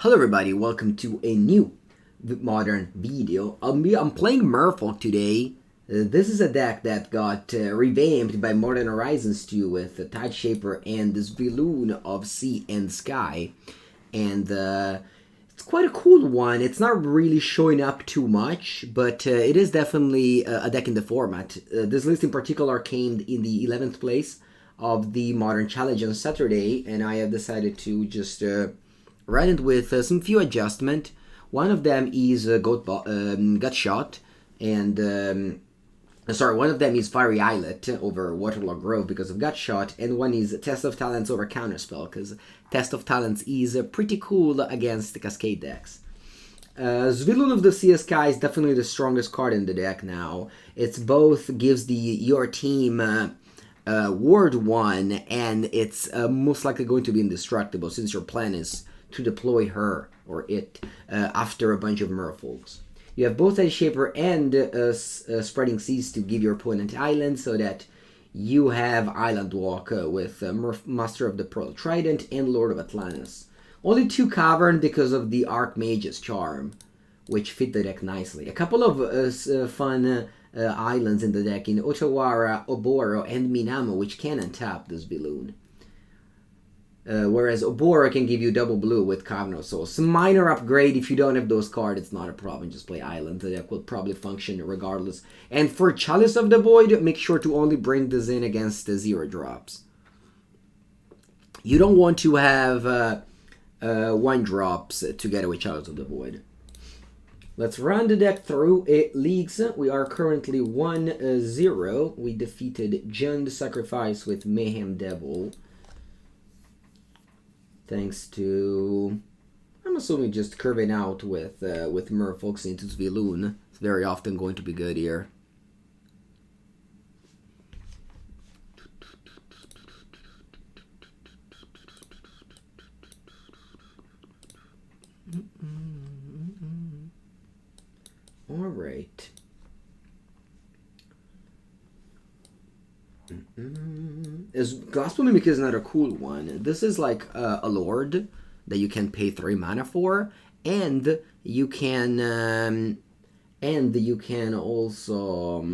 Hello everybody, welcome to a new modern video. I'm playing Merfolk today. This is a deck that got revamped by Modern Horizons 2 with the Tide Shaper and the Svyelun of Sea and Sky. And it's quite a cool one. It's not really showing up too much, but it is definitely a deck in the format. This list in particular came in the 11th place of the Modern Challenge on Saturday, and I have decided to just run it with some few adjustment. One of them is Gut Shot, and one of them is Fiery Islet over Waterlogged Grove because of Gut Shot, and one is Test of Talents over Counterspell because Test of Talents is pretty cool against the Cascade decks. Svyelun of the Sea Sky is definitely the strongest card in the deck now. It's both gives your team Ward 1, and it's most likely going to be indestructible since your plan is to deploy her or it after a bunch of Merfolks. You have both Tide Shaper and Spreading Seas to give your opponent islands so that you have Island Walk with Master of the Pearl Trident and Lord of Atlantis. Only 2 Cavern because of the Archmage's Charm, which fit the deck nicely. A couple of fun islands in the deck in Otawara, Oboro, and Minamo, which can untap this Svyelun. Whereas Oboro can give you double blue with Cavern of Souls. Some minor upgrade. If you don't have those cards, it's not a problem. Just play Island. The deck will probably function regardless. And for Chalice of the Void, make sure to only bring this in against the 0 drops. You don't want to have 1 drops together with Chalice of the Void. Let's run the deck through leagues. We are currently 1-0. We defeated Jund Sacrifice with Mayhem Devil. Thanks to, I'm assuming, just curving out with Merfolks into Svyelun. It's very often going to be good here. All right. Glasspool Mimic is another cool one. This is like a lord that you can pay 3 mana for, and you can also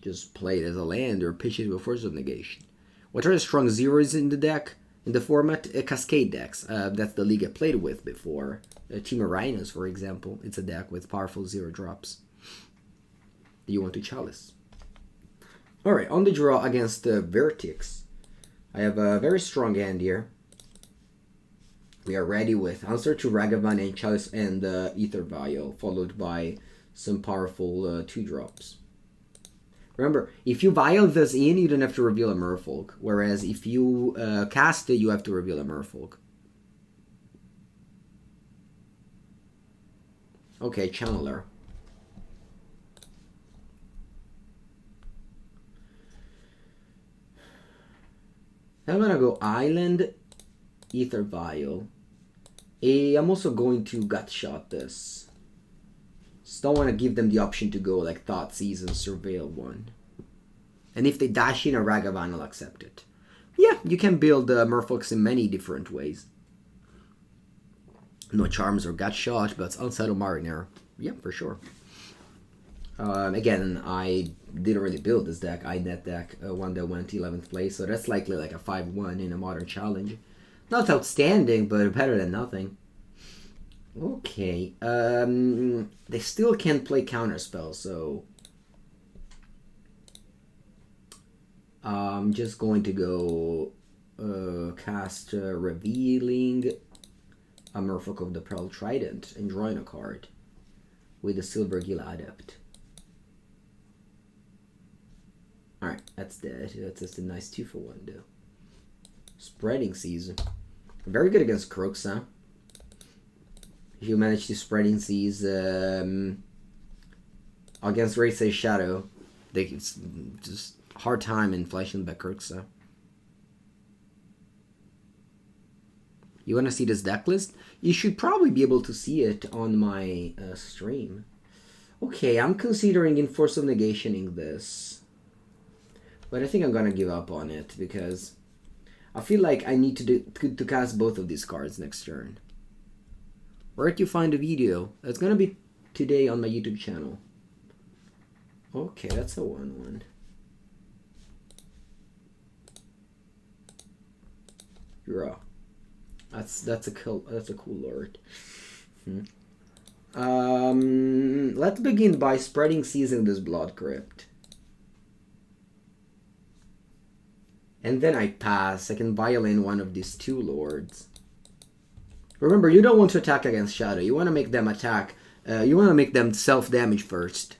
just play it as a land or pitch it with Force of Negation. What are the strong zeros in the deck? In the format, Cascade decks. That's the league I played with before. Team Rhinos, for example. It's a deck with powerful 0 drops. You want to Chalice. Alright, on the draw against Vertix, I have a very strong hand here. We are ready with Answer to Ragavan and Chalice and Aether Vial, followed by some powerful 2 drops. Remember, if you Vial this in, you don't have to reveal a Merfolk, whereas if you cast it, you have to reveal a Merfolk. Okay, Channeler. I'm gonna go Island, Aether Vial. I'm also going to Gut Shot this. Just don't want to give them the option to go like Thoughtseize and Surveil 1. And if they dash in a Ragavan, I'll accept it. Yeah, you can build Merfolks in many different ways. No Charms or Gut Shot, but Unsettled Mariner. Yeah, for sure. Again, I didn't really build this deck. I net deck one that went 11th place, so that's likely like a 5-1 in a Modern Challenge. Not outstanding, but better than nothing. Okay, they still can't play Counterspell, so I'm just going to go cast Revealing a Merfolk of the Pearl Trident and drawing a card with the Silvergill Adept. Alright, that's dead. That's just a nice 2-for-1 though. Spreading Seas. Very good against Crooks, huh? If you manage to Spreading Seas against Race's Shadow, it's just hard time in flashing back Crooks, huh? You want to see this deck list? You should probably be able to see it on my stream. Okay, I'm considering in Force of Negationing this. But I think I'm gonna give up on it because I feel like I need to cast both of these cards next turn. Where did you find the video? It's gonna be today on my YouTube channel. Okay, that's a 1/1. Draw. That's a cool lord. Let's begin by spreading seizing this Blood Crypt. And then I pass. I can violate one of these 2 lords. Remember, you don't want to attack against Shadow. You want to make them attack. You want to make them self-damage first.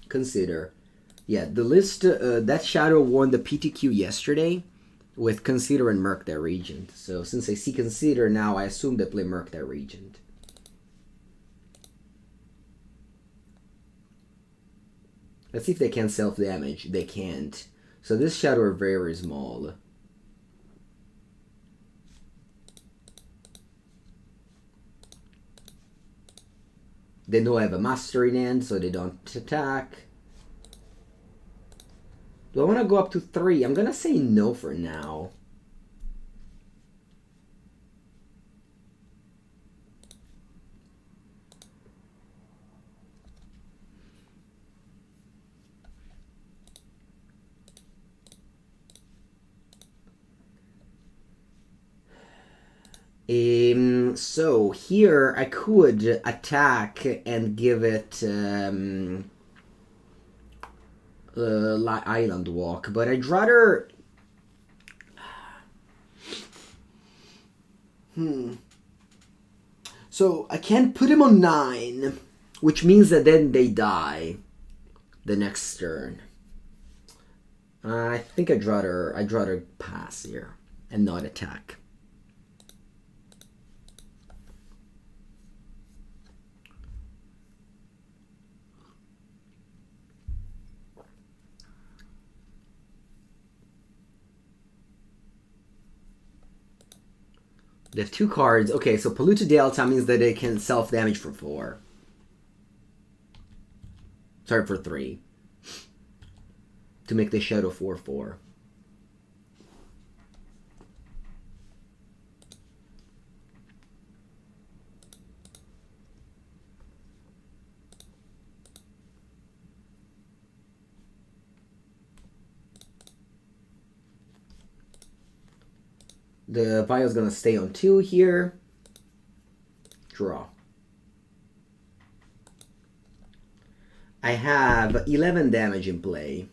Consider. Yeah, the list, that Shadow won the PTQ yesterday with Consider and Murktide Regent. So since I see Consider now, I assume they play Murktide Regent. Let's see if they can self-damage. They can't. So this Shadow are very, very small. They know I have a Master in hand, so they don't attack. Do I want to go up to 3? I'm going to say no for now. So here I could attack and give it Island Walk, but I'd rather... So I can't put him on 9, which means that then they die the next turn. I think I'd rather pass here and not attack. They have 2 cards. Okay, so Polluted Delta means that they can self-damage for 4. Sorry, for 3. To make the Shadow 4/4. The Vial's gonna stay on 2 here. Draw. I have 11 damage in play.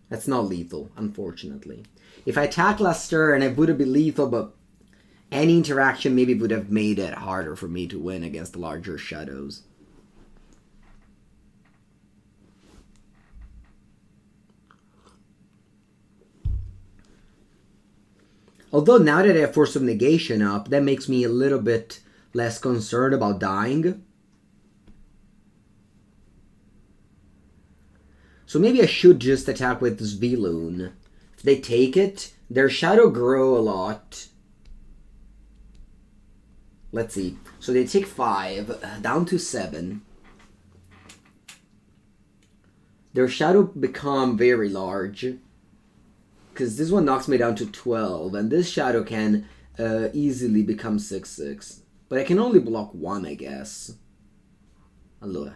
That's not lethal, unfortunately. If I attack last turn, it would have been lethal, but any interaction maybe would have made it harder for me to win against the larger shadows. Although now that I have Force of Negation up, that makes me a little bit less concerned about dying. So maybe I should just attack with Svyelun. If they take it, their shadow grow a lot. Let's see. So they take 5, down to 7. Their shadow become very large. Because this one knocks me down to 12, and this shadow can easily become 6/6. But I can only block 1, I guess. Allora,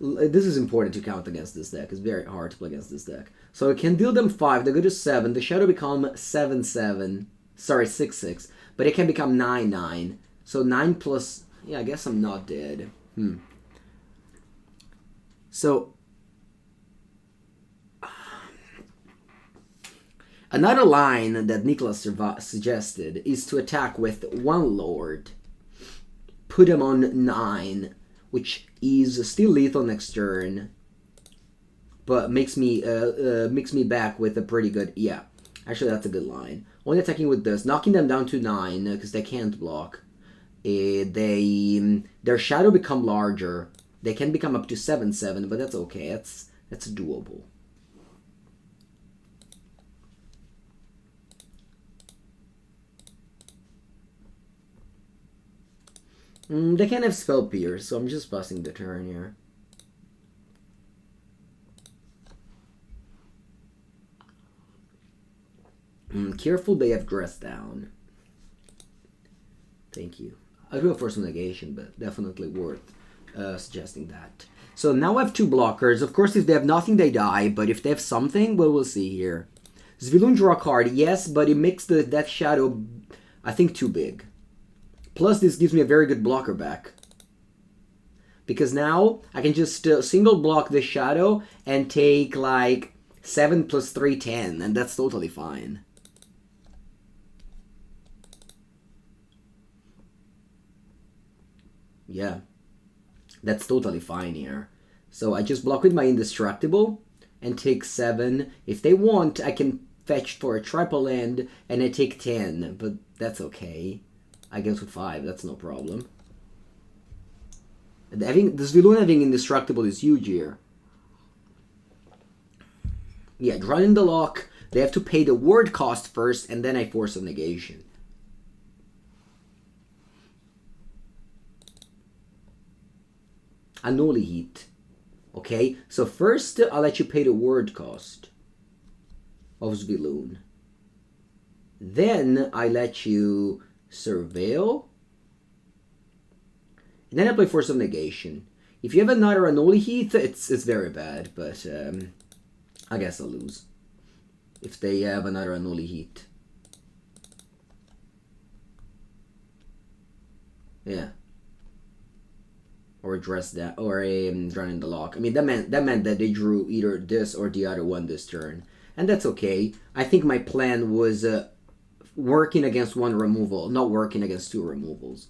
this is important to count against this deck. It's very hard to play against this deck. So I can deal them 5, they go to 7, the shadow become 7/7. Sorry, 6/6. But it can become 9/9. So 9 plus... Yeah, I guess I'm not dead. So... Another line that Nicholas suggested is to attack with 1 Lord. Put him on 9, which is still lethal next turn, but makes me back with a pretty good... Yeah, actually that's a good line. Only attacking with this, knocking them down to 9 because they can't block. Their shadow become larger. They can become up to 7/7, but that's okay. That's doable. They can't have Spell Pierce, so I'm just passing the turn here. Careful, they have dressed down. Thank you. I do have Force of Negation, but definitely worth suggesting that. So now I have 2 blockers. Of course, if they have nothing, they die. But if they have something, well, we'll see here. Svyelun draw a card, yes, but it makes the Death Shadow, I think, too big. Plus, this gives me a very good blocker back. Because now, I can just single block this Shadow and take, like, 7 plus 3, 10. And that's totally fine. Yeah. That's totally fine here. So I just block with my Indestructible and take 7. If they want, I can fetch for a triple land and I take 10. But that's okay. I get to 5. That's no problem. And having the Svyelun having Indestructible is huge here. Yeah, drawing in the lock. They have to pay the word cost first, and then I Force of Negation. Annuli Heat. Okay, so first I'll let you pay the word cost of Svyelun. Then I let you Surveil. And then I play Force of Negation. If you have another Annuli Heat, it's very bad, but I guess I'll lose. If they have another Annuli Heat. Yeah. Or dress that, or drawn in the lock. I mean, that meant that they drew either this or the other one this turn, and that's okay. I think my plan was working against 1 removal, not working against 2 removals.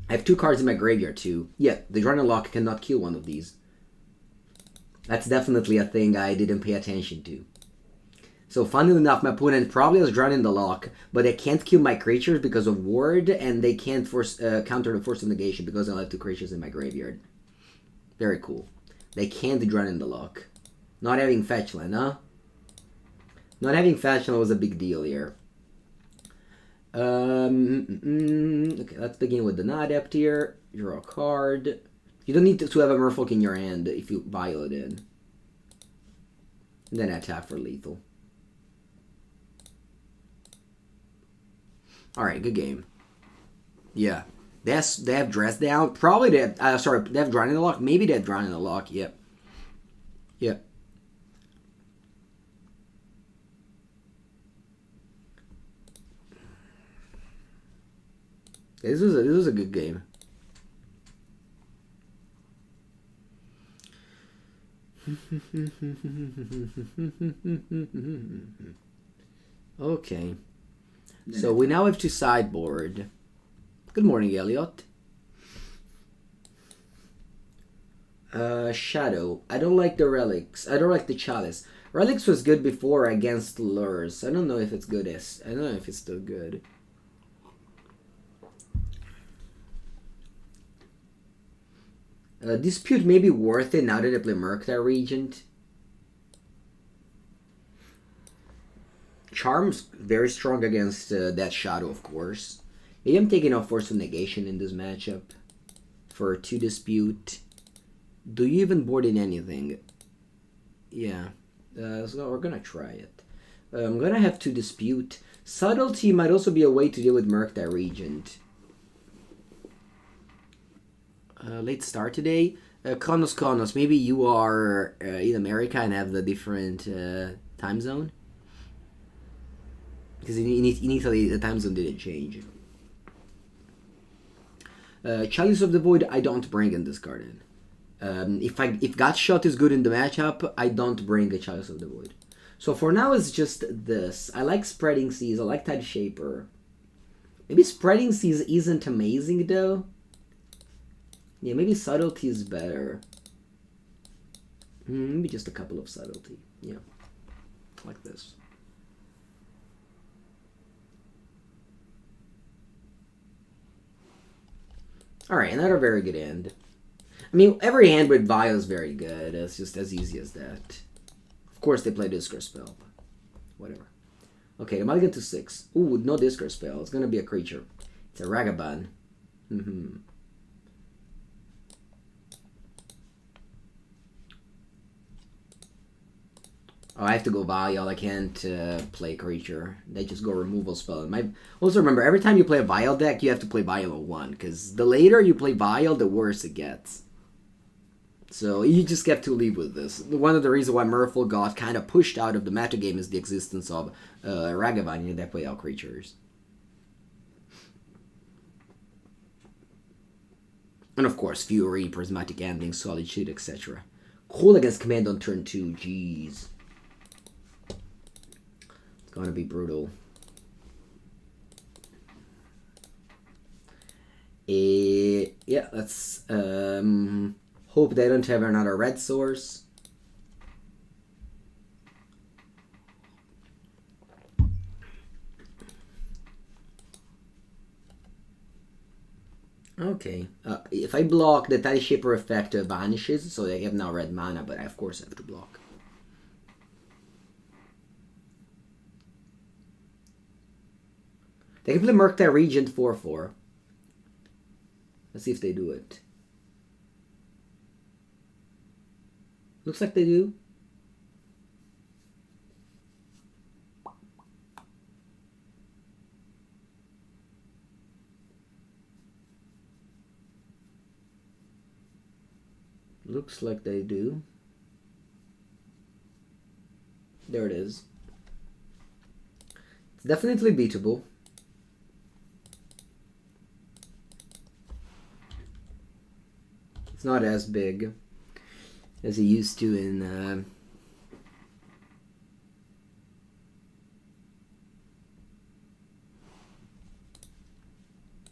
I have 2 cards in my graveyard too. Yeah, the drawn in the lock cannot kill one of these. That's definitely a thing I didn't pay attention to. So funnily enough, my opponent probably has drawn in the lock, but they can't kill my creatures because of ward, and they can't counter the Force of Negation because I have 2 creatures in my graveyard. Very cool. They can't draw in the lock. Not having fetchland, huh? Not having fetchland was a big deal here. Okay, let's begin with the Adept here. Draw a card. You don't need to have a Merfolk in your hand if you Vial it in. And then attack for lethal. Alright, good game. Yeah. They have dressed down. Probably they have, they have drawn in the lock. Maybe they have drawn in the lock. Yep. Yep. This was a good game. Okay. So we now have to sideboard. Good morning, Elliot. Shadow. I don't like the relics. I don't like the Chalice. Relics was good before against lures. I don't know if it's good. I don't know if it's still good. Dispute may be worth it now that I play Murktide Regent. Charm's very strong against that Shadow, of course. Maybe I'm taking off Force of Negation in this matchup for 2 Dispute. Do you even board in anything? Yeah. So we're gonna try it. I'm gonna have 2 Dispute. Subtlety might also be a way to deal with Murktide Regent. Late start today. Konos, maybe you are in America and have the different time zone? Because in Italy, the time zone didn't change. Chalice of the Void, I don't bring in this card in. If Gutshot is good in the matchup, I don't bring a Chalice of the Void. So for now, it's just this. I like Spreading Seas. I like Tide Shaper. Maybe Spreading Seas isn't amazing, though. Yeah, maybe Subtlety is better. Maybe just a couple of Subtlety. Yeah, like this. Alright, another very good hand. I mean, every hand with Vial is very good. It's just as easy as that. Of course, they play Discourse Spell, but whatever. Okay, the mulligan to 6. Ooh, no Discourse Spell. It's gonna be a creature. It's a Ragavan. Oh, I have to go Vial. I can't play creature. They just go removal spell. Also remember, every time you play a Vial deck, you have to play Vial 1, because the later you play Vial, the worse it gets. So you just have to live with this. One of the reasons why Merfolk got kind of pushed out of the metagame is the existence of Ragavan in deck play all creatures. And of course, Fury, Prismatic Ending, Solitude, etc. Cool against Command on turn 2, jeez. Gonna be brutal. Yeah, let's hope they don't have another red source. Okay. If I block, the Tide Shaper effect vanishes, so they have now red mana, but I of course have to block. They can play Murktide Regent 4/4. Let's see if they do it. Looks like they do. Looks like they do. There it is. It's definitely beatable. It's not as big as it used to in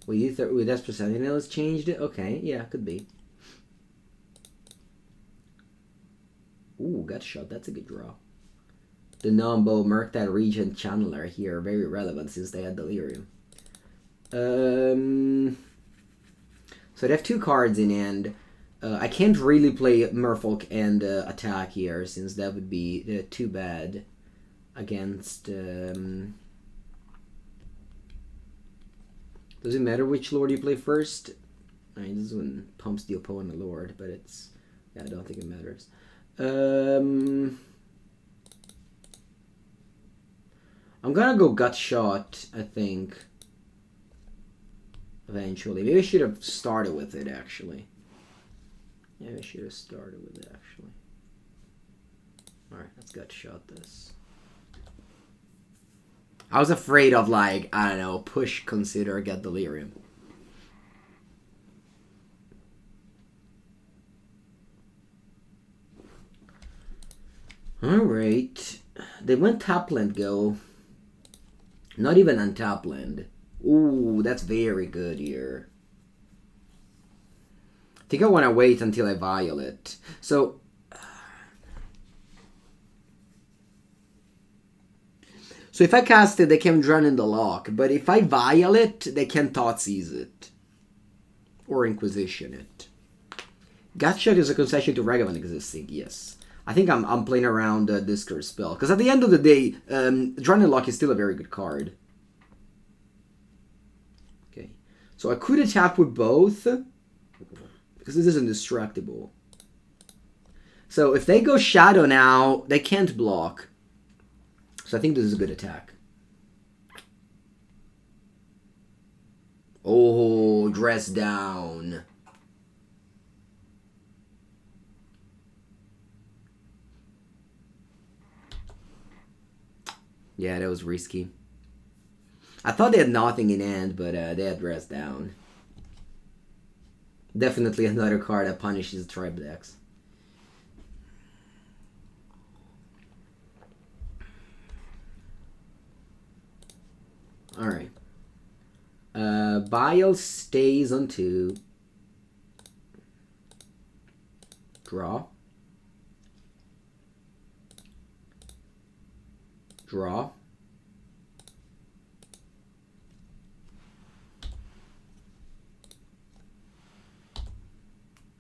well, you thought with Esper Sentinel has changed it? Okay, yeah, could be. Ooh, gut shot, that's a good draw. The Nombo Murktide Regent Channeler here, very relevant since they had Delirium. So they have 2 cards in hand. I can't really play Merfolk and attack here, since that would be too bad against... Does it matter which Lord you play first? I mean, this one pumps the opponent Lord, but it's... Yeah, I don't think it matters. I'm gonna go gut shot, I think. Eventually. Maybe I should have started with it, actually. Yeah, I should have started with it, actually. Alright, let's gut shot this. I was afraid of, like, I don't know, push, consider, get Delirium. Alright. They went Tapland go. Not even on Tapland. Ooh, that's very good here. I think I want to wait until I Vial it. So if I cast it, they can run in the lock. But if I Vial it, they can Thoughtseize it. Or Inquisition it. Gutshot is a concession to Ragavan existing, yes. I think I'm playing around this curse spell. Because at the end of the day, Run in Lock is still a very good card. Okay. So I could attack with both. Because this is indestructible. So if they go Shadow now, they can't block. So I think this is a good attack. Oh, dress down. Yeah, that was risky. I thought they had nothing in hand, but they had dress down. Definitely another card that punishes tribe decks. Alright. Vial stays on 2. Draw. Draw.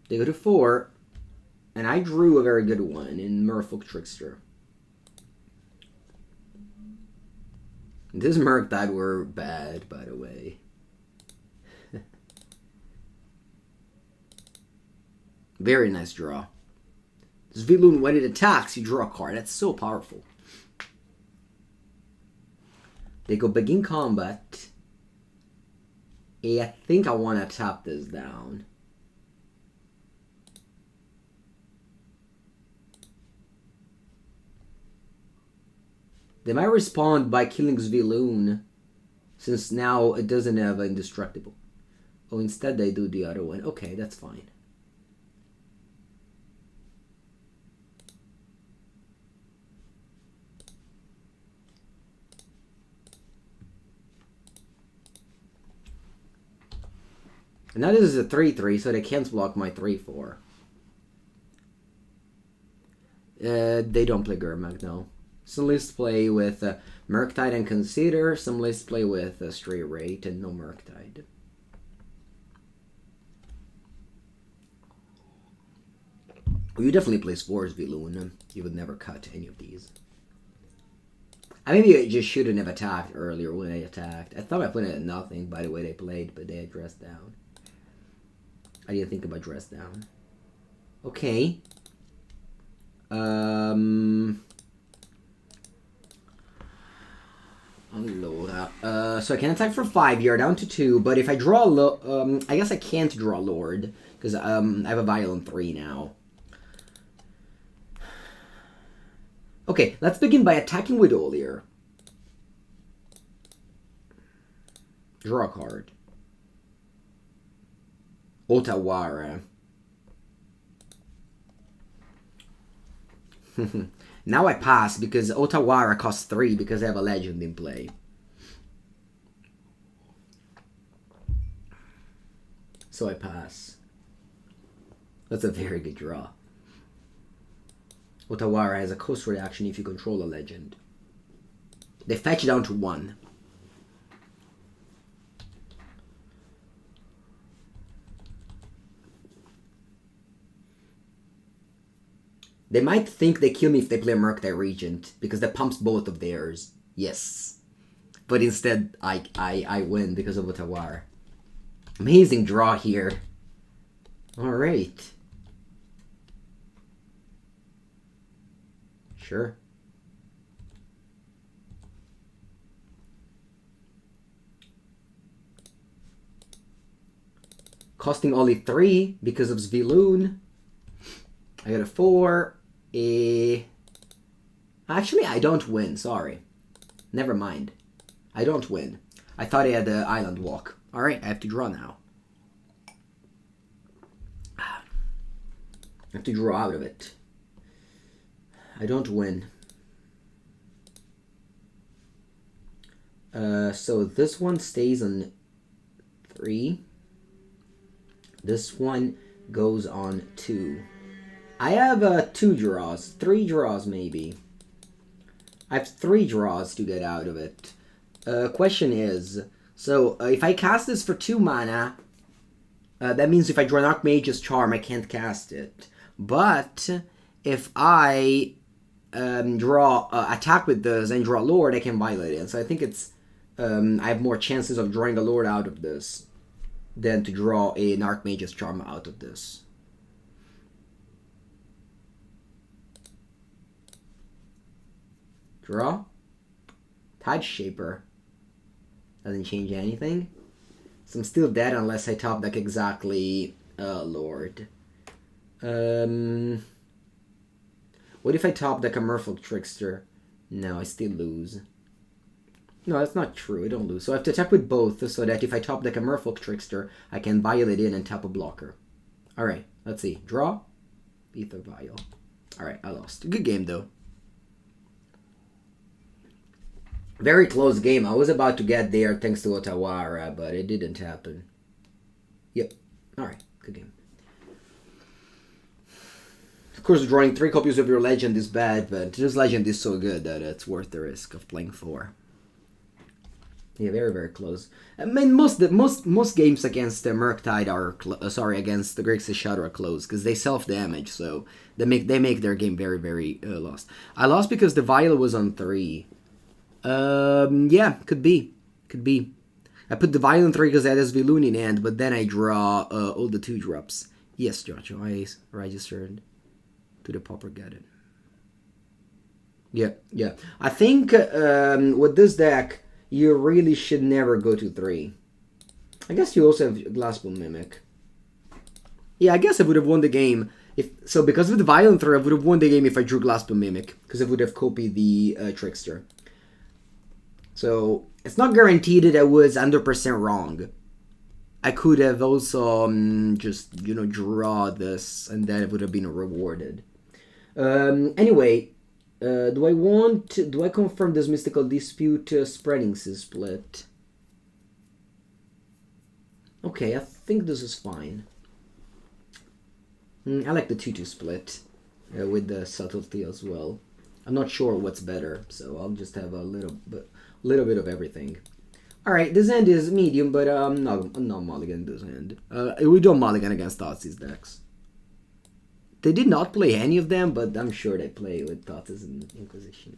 They go to 4. And I drew a very good one in Merfolk Trickster. This Murktide were bad, by the way. Very nice draw. Svyelun, when it attacks, you draw a card. That's so powerful. They go begin combat. I think I want to tap this down. They might respond by killing Svyelun, since now it doesn't have indestructible. Oh, instead they do the other one. Okay, that's fine. And now this is a 3-3, so they can't block my 3-4. They don't play Gurmag, no. Some lists play with Murktide and Consider. Some lists play with Stray Rate and no Murktide. You definitely play Spores, Svyelun. You would never cut any of these. Maybe I just shouldn't have attacked earlier when I attacked. I thought I put it at nothing by the way they played, but they had dressed down. I didn't think about dress down. Okay. Allora. So I can attack for 5 here, down to 2. But if I draw I guess I can't draw Lord. Because I have a Vial on 3 now. Okay, let's begin by attacking with Olier. Draw a card. Otawara. Now I pass because Otawara costs 3 because I have a legend in play. So I pass. That's a very good draw. Otawara has a coast reaction if you control a legend. They fetch down to 1. They might think they kill me if they play a Murktide Regent, because that pumps both of theirs. Yes. But instead, I win because of Otawara. Amazing draw here. Alright. Sure. Costing only 3 because of Svyelun. I got a 4. Actually, I don't win. Sorry. Never mind. I don't win. I thought I had the Island Walk. Alright, I have to draw now. I have to draw out of it. I don't win. So this one stays on 3. This one goes on 2. I have 2 draws. 3 draws maybe. I have 3 draws to get out of it. Question is, so if I cast this for 2 mana, that means if I draw an Archmage's Charm, I can't cast it. But if I attack with this and draw Lord, I can violate it. So I think it's I have more chances of drawing a Lord out of this than to draw an Archmage's Charm out of this. Draw. Tide Shaper. Doesn't change anything. So I'm still dead unless I top deck exactly Lord. What if I top deck a Merfolk Trickster? No, I still lose. No, that's not true. I don't lose. So I have to attack with both so that if I top deck a Merfolk Trickster, I can violate in and tap a blocker. Alright, let's see. Draw. Aether Vial. Alright, I lost. Good game, though. Very close game. I was about to get there thanks to Otawara, but it didn't happen. Yep. Alright, good game. Of course, drawing 3 copies of your legend is bad, but this legend is so good that it's worth the risk of playing 4. Yeah, very, very close. I mean, most games against the Murktide are against the Grixis Shadow are close because they self-damage, so they make their game very, very lost. I lost because the Vial was on 3. Yeah, could be. I put the Vial on 3 because I had this Svyelun in hand, but then I draw all the 2 drops. Yes, Joshua, I registered. to the Pauper Garden. Yeah. I think with this deck, you really should never go to 3. I guess you also have Glasspool Mimic. Yeah, I guess I would have won the game. Because of the Violent 3, I would have won the game if I drew Glasspool Mimic. Because I would have copied the Trickster. So, it's not guaranteed that I was 100% wrong. I could have also just, draw this, and then it would have been rewarded. Anyway, do I confirm this Mystical Dispute spreading split? Okay, I think this is fine. I like the 2-2 split with the Subtlety as well. I'm not sure what's better, so I'll just have a little bit of everything. Alright, this hand is medium, but I'm not mulligan this hand. We don't mulligan against Thoughtseize decks. They did not play any of them, but I'm sure they play with Thoughtseize and Inquisition.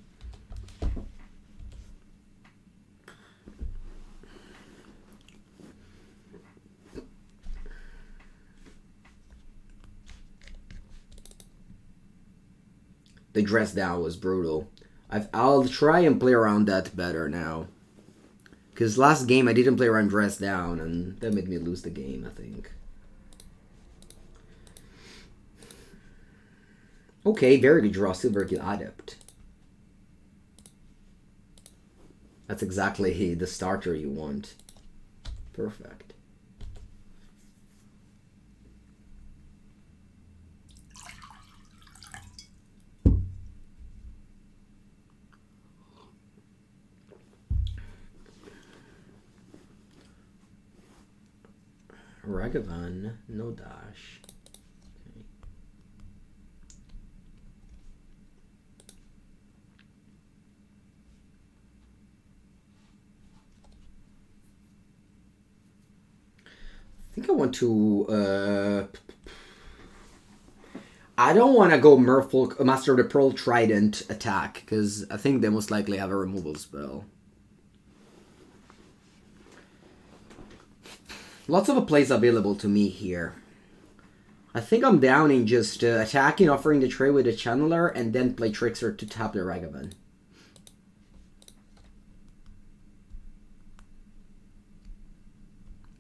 The dress down was brutal. I'll try and play around that better now. Because last game I didn't play around dress down, and that made me lose the game, I think. Okay, very good draw, Silvergill Adept. That's exactly the starter you want. Perfect. Ragavan, no dash. Okay. I think I want to... I don't want to go Merfolk, Master of the Pearl Trident attack, because I think they most likely have a removal spell. Lots of plays available to me here. I think I'm down in just attacking, offering the trade with the Channeler, and then play Trickster to tap the Ragavan.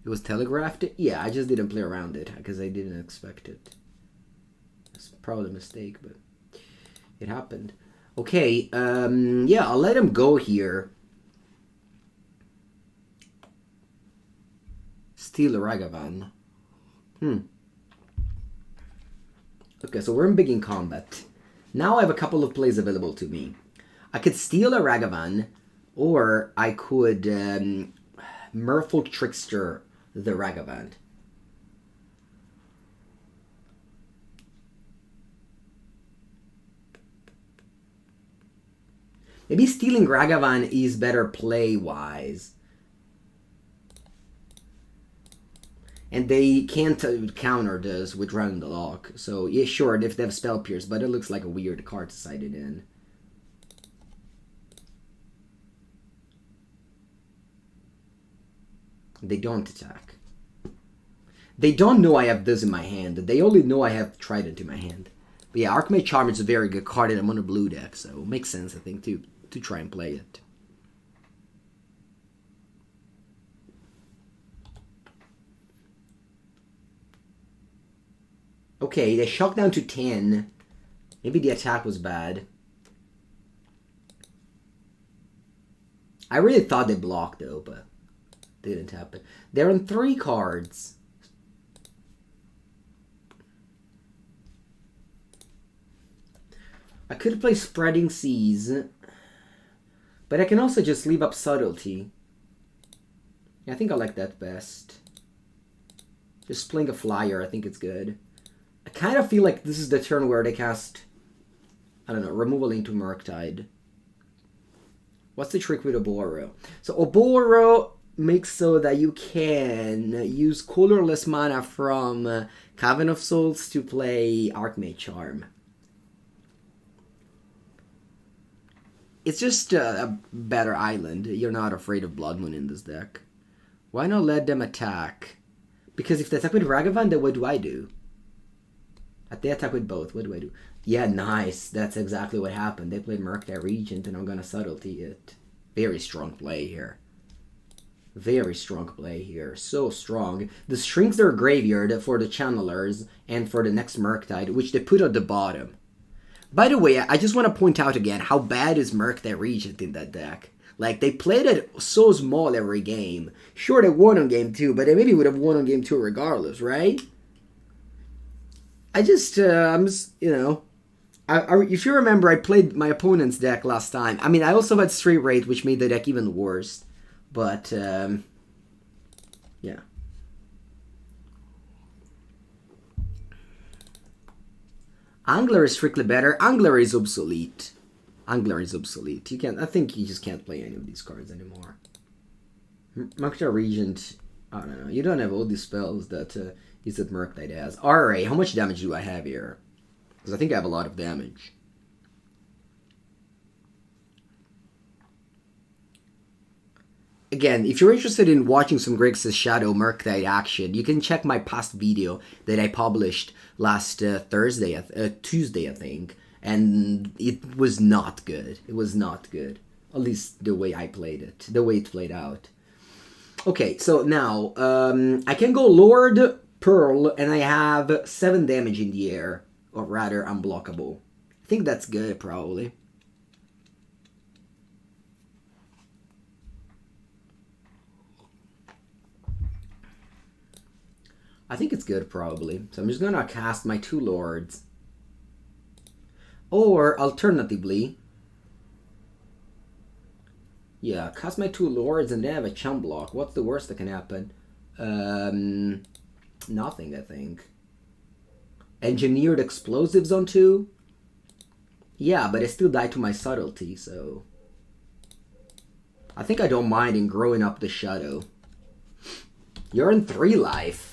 It was telegraphed? Yeah, I just didn't play around it, because I didn't expect it. That's probably a mistake, but it happened. Okay, yeah, I'll let him go here. Steal a Ragavan. Okay, so we're in big in combat. Now I have a couple of plays available to me. I could steal a Ragavan, or I could Merfolk Trickster the Ragavan. Maybe stealing Ragavan is better play-wise. And they can't counter this with running the lock. So, yeah, sure, if they have Spell Pierce, but it looks like a weird card to side it in. They don't attack. They don't know I have this in my hand. They only know I have Trident in my hand. But yeah, Archmage Charm is a very good card, and I'm on a blue deck, so it makes sense, I think, to try and play it. Okay, they shocked down to 10. Maybe the attack was bad. I really thought they blocked, though, but it didn't happen. They're on 3 cards. I could play Spreading Seas, but I can also just leave up Subtlety. Yeah, I think I like that best. Just playing a flyer, I think it's good. I kind of feel like this is the turn where they cast, I don't know, removal into Murktide. What's the trick with Oboro? So Oboro makes so that you can use colorless mana from Cavern of Souls to play Archmage Charm. It's just a better island. You're not afraid of Blood Moon in this deck. Why not let them attack? Because if they attack with Ragavan, then what do I do? They attack with both. What do I do? Yeah, nice. That's exactly what happened. They played Murktide Regent, and I'm gonna Subtlety it. Very strong play here. Very strong play here. So strong. This shrinks their graveyard for the Channelers and for the next Murktide, which they put at the bottom. By the way, I just want to point out again how bad is Murktide Regent in that deck. Like, they played it so small every game. Sure, they won on game 2, but they maybe would have won on game 2 regardless, right? I'm just, you know... if you remember, I played my opponent's deck last time. I mean, I also had Straight Rate, which made the deck even worse. But, yeah. Angler is strictly better. Angler is obsolete. Angler is obsolete. You can't. I think you just can't play any of these cards anymore. Murktide Regent. I don't know. You don't have all these spells that Murktide has. Alright, how much damage do I have here? Because I think I have a lot of damage. Again, if you're interested in watching some Grixis Shadow Murktide action, you can check my past video that I published last Tuesday, I think. And it was not good. It was not good. At least the way I played it. The way it played out. Okay, so now, I can go Lord, Pearl, and I have 7 damage in the air. Or rather, unblockable. I think that's good, probably. I think it's good, probably. So I'm just gonna cast my 2 Lords. Or, alternatively... yeah, cast my 2 Lords and then have a chump block. What's the worst that can happen? Nothing, I think. Engineered Explosives on 2? Yeah, but I still die to my Subtlety, so... I think I don't mind in growing up the Shadow. You're in 3 life.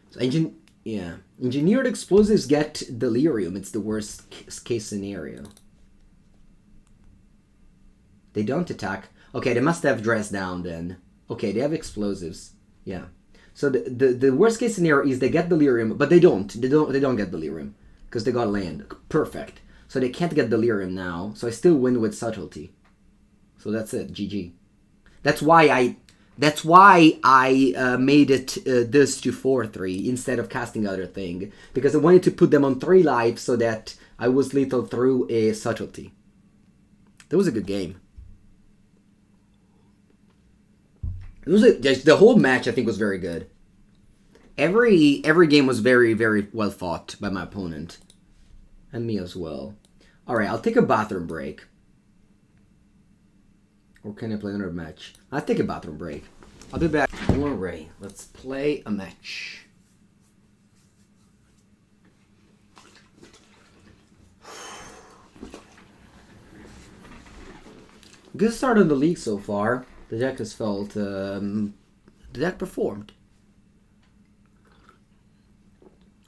So yeah. Engineered Explosives get Delirium. It's the worst case scenario. They don't attack. Okay, they must have Dress Down then. Okay, they have Explosives. Yeah. So the worst case scenario is they get Delirium, but they don't. They don't get Delirium because they got land. Perfect. So they can't get Delirium now. So I still win with Subtlety. So that's it. GG. That's why I made it this to 4-3 instead of casting other thing, because I wanted to put them on 3 lives so that I was lethal through a Subtlety. That was a good game. It was the whole match, I think, was very good. Every game was very, very well fought by my opponent. And me as well. Alright, I'll take a bathroom break. Or can I play another match? I'll take a bathroom break. I'll be back. Alright, let's play a match. Good start on the league so far. The deck has felt... the deck performed.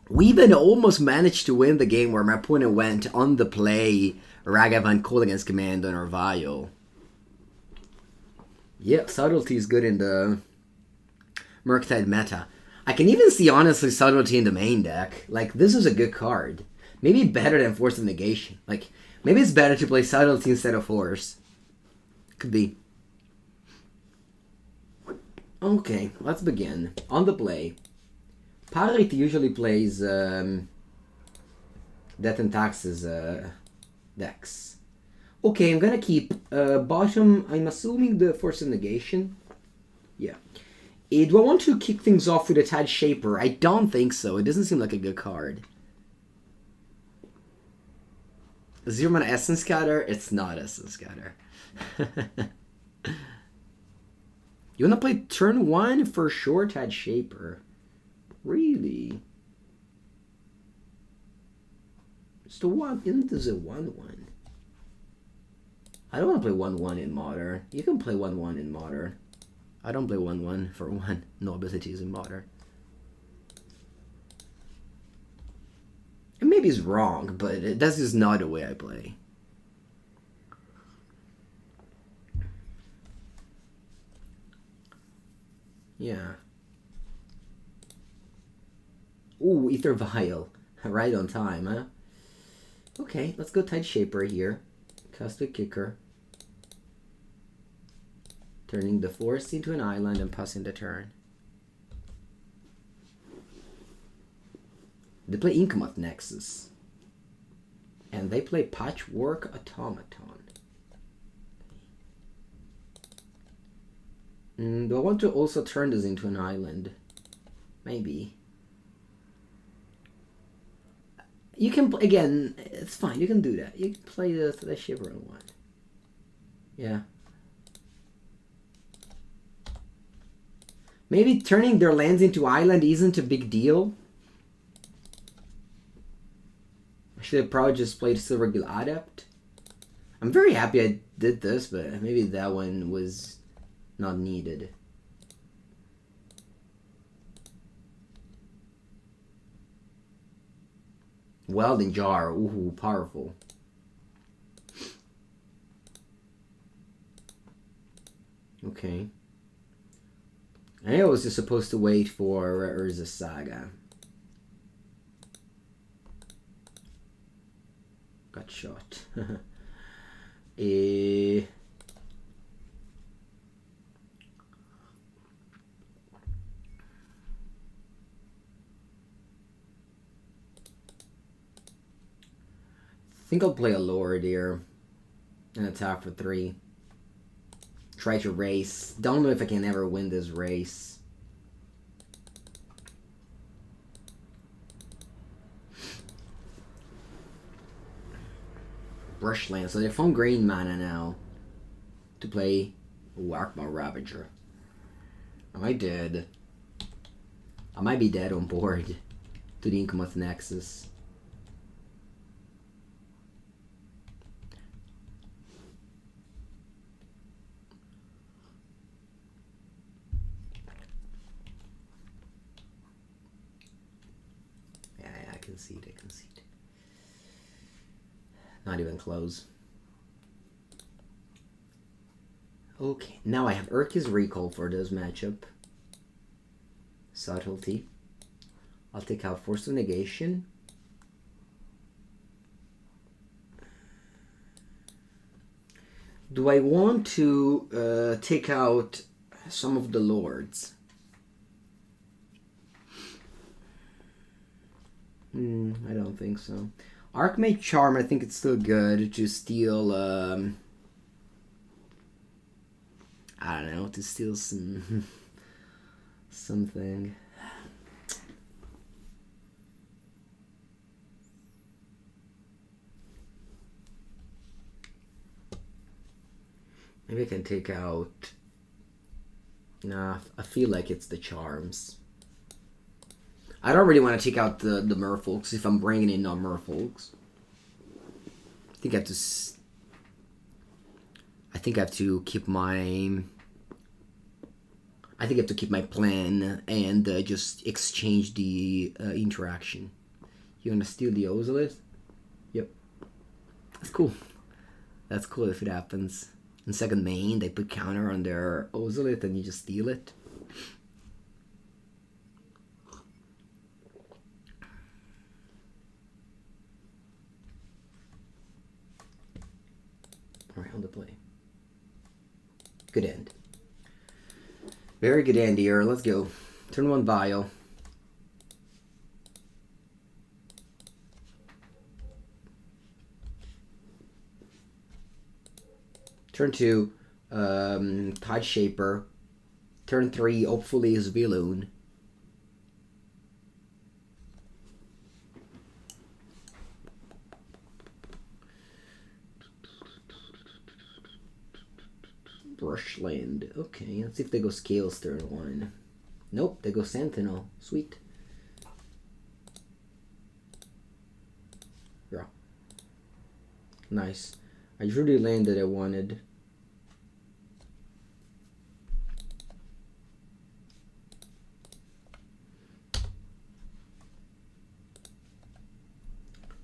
We even almost managed to win the game where my opponent went on the play Ragavan Kolaghan's command on our Vial. Yep, Subtlety is good in the Murktide meta. I can even see, honestly, Subtlety in the main deck. Like, this is a good card. Maybe better than Force of Negation. Like, maybe it's better to play Subtlety instead of Force. Could be. Okay, let's begin. On the play. Pirate usually plays Death and Taxes decks. Okay, I'm gonna keep bottom, I'm assuming the Force of Negation. Yeah. Do I want to kick things off with a Tide Shaper? I don't think so. It doesn't seem like a good card. 0 mana Essence Scatter? It's not Essence Scatter. You wanna play turn 1 for sure, Tide Shaper? Really? It's the one. Isn't this a 1/1? I don't want to play 1/1 in Modern. You can play 1/1 in Modern. I don't play 1/1 for 1 no abilities in Modern. And maybe it's wrong, but that's just not the way I play. Yeah. Ooh, Aether Vial. Right on time, huh? Okay, let's go Tide Shaper here. Cast a Kicker. Turning the forest into an island and passing the turn. They play Inkamoth Nexus. And they play Patchwork Automaton. Do I want to also turn this into an island? Maybe. You can, again, it's fine, you can do that. You can play the Shivering one. Yeah. Maybe turning their lands into island isn't a big deal. I should have probably just played Silvergill Adept. I'm very happy I did this, but maybe that one was not needed. Welding Jar, ooh, powerful. Okay. I was just supposed to wait for Urza Saga. Got shot. I think I'll play a Lord here and attack for 3. Try to race. Don't know if I can ever win this race. Brushland. So they're from green mana now to play Archmage Ravager. Am I dead? I might be dead on board to the Inkamoth Nexus. Concede, I concede. Not even close. Okay, now I have Hurkyl's Recall for this matchup. Subtlety. I'll take out Force of Negation. Do I want to take out some of the Lords? I don't think so. Archmage Charm, I think it's still good to steal, I don't know, to steal some, something. Maybe I can take out, nah, I feel like it's the Charms. I don't really want to take out the Merfolks if I'm bringing in non-Merfolks. I think I have to keep my plan and just exchange the interaction. You want to steal the Ozolith? Yep. That's cool. That's cool if it happens. In second main, they put counter on their Ozolith and you just steal it. Alright, on the play. Good end. Very good end here. Let's go. Turn 1 Vial. Turn 2, Tide Shaper. Turn 3, hopefully Svyelun. Brushland. Okay, let's see if they go Scales turn 1. Nope, they go Sentinel. Sweet. Yeah. Nice. I drew the land that I wanted.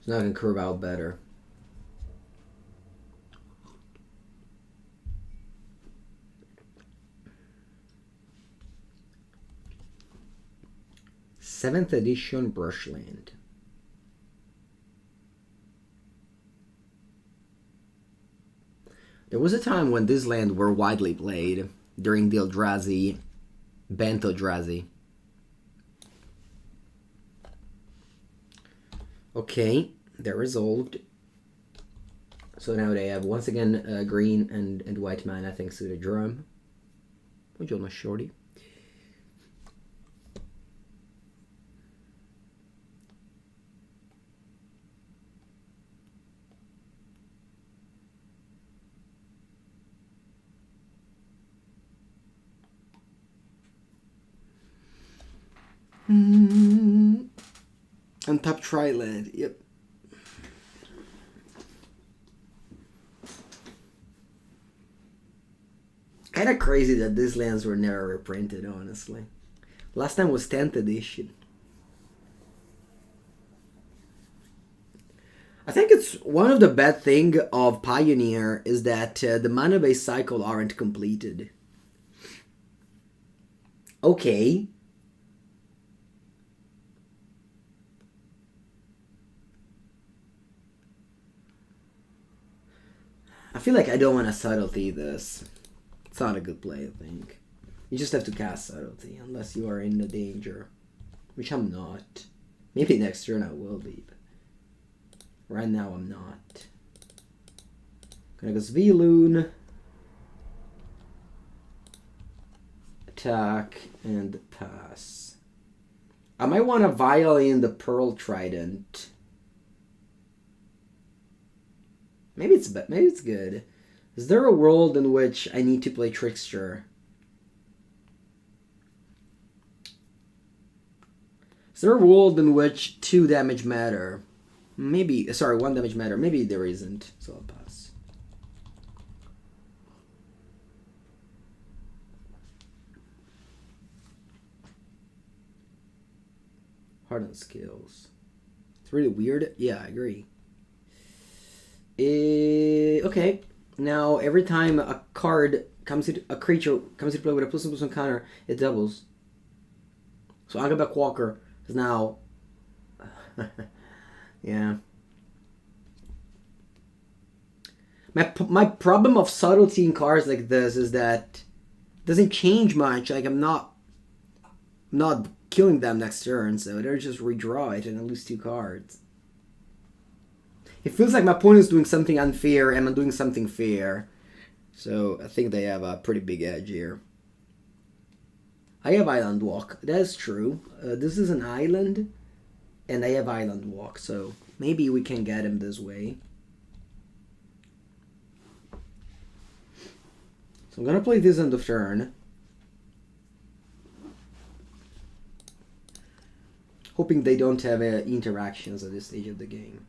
So now I can curve out better. 7th edition Brushland. There was a time when these lands were widely played during the Eldrazi, Bent Eldrazi. Okay, they're resolved. So now they have once again green and white mana thanks to the drum. Would you almost shorty? Untap Triland, yep. Kind of crazy that these lands were never reprinted, honestly. Last time was 10th edition. I think it's one of the bad things of Pioneer is that the mana-based cycle aren't completed. Okay. I feel like I don't want to Subtlety this. It's not a good play, I think. You just have to cast Subtlety, unless you are in the danger. Which I'm not. Maybe next turn I will be, but right now I'm not. Gonna go Svyelun. Attack and pass. I might want to Vial in the Pearl Trident. Maybe it's good. Is there a world in which I need to play Trickster? Is there a world in which 2 damage matter? Maybe, sorry, 1 damage matter. Maybe there isn't, so I'll pass. Hardened Scales. It's really weird. Yeah, I agree. Okay. Now every time a creature comes into play with a +1/+1 counter, it doubles. So Agaback Walker is now. Yeah. My problem of Subtlety in cards like this is that it doesn't change much. Like I'm not killing them next turn, so they'll just redraw it and I lose 2 cards. It feels like my opponent's doing something unfair and I'm doing something fair. So I think they have a pretty big edge here. I have Island Walk. That's true. This is an island. And I have Island Walk. So maybe we can get him this way. So I'm going to play this end of turn. Hoping they don't have interactions at this stage of the game.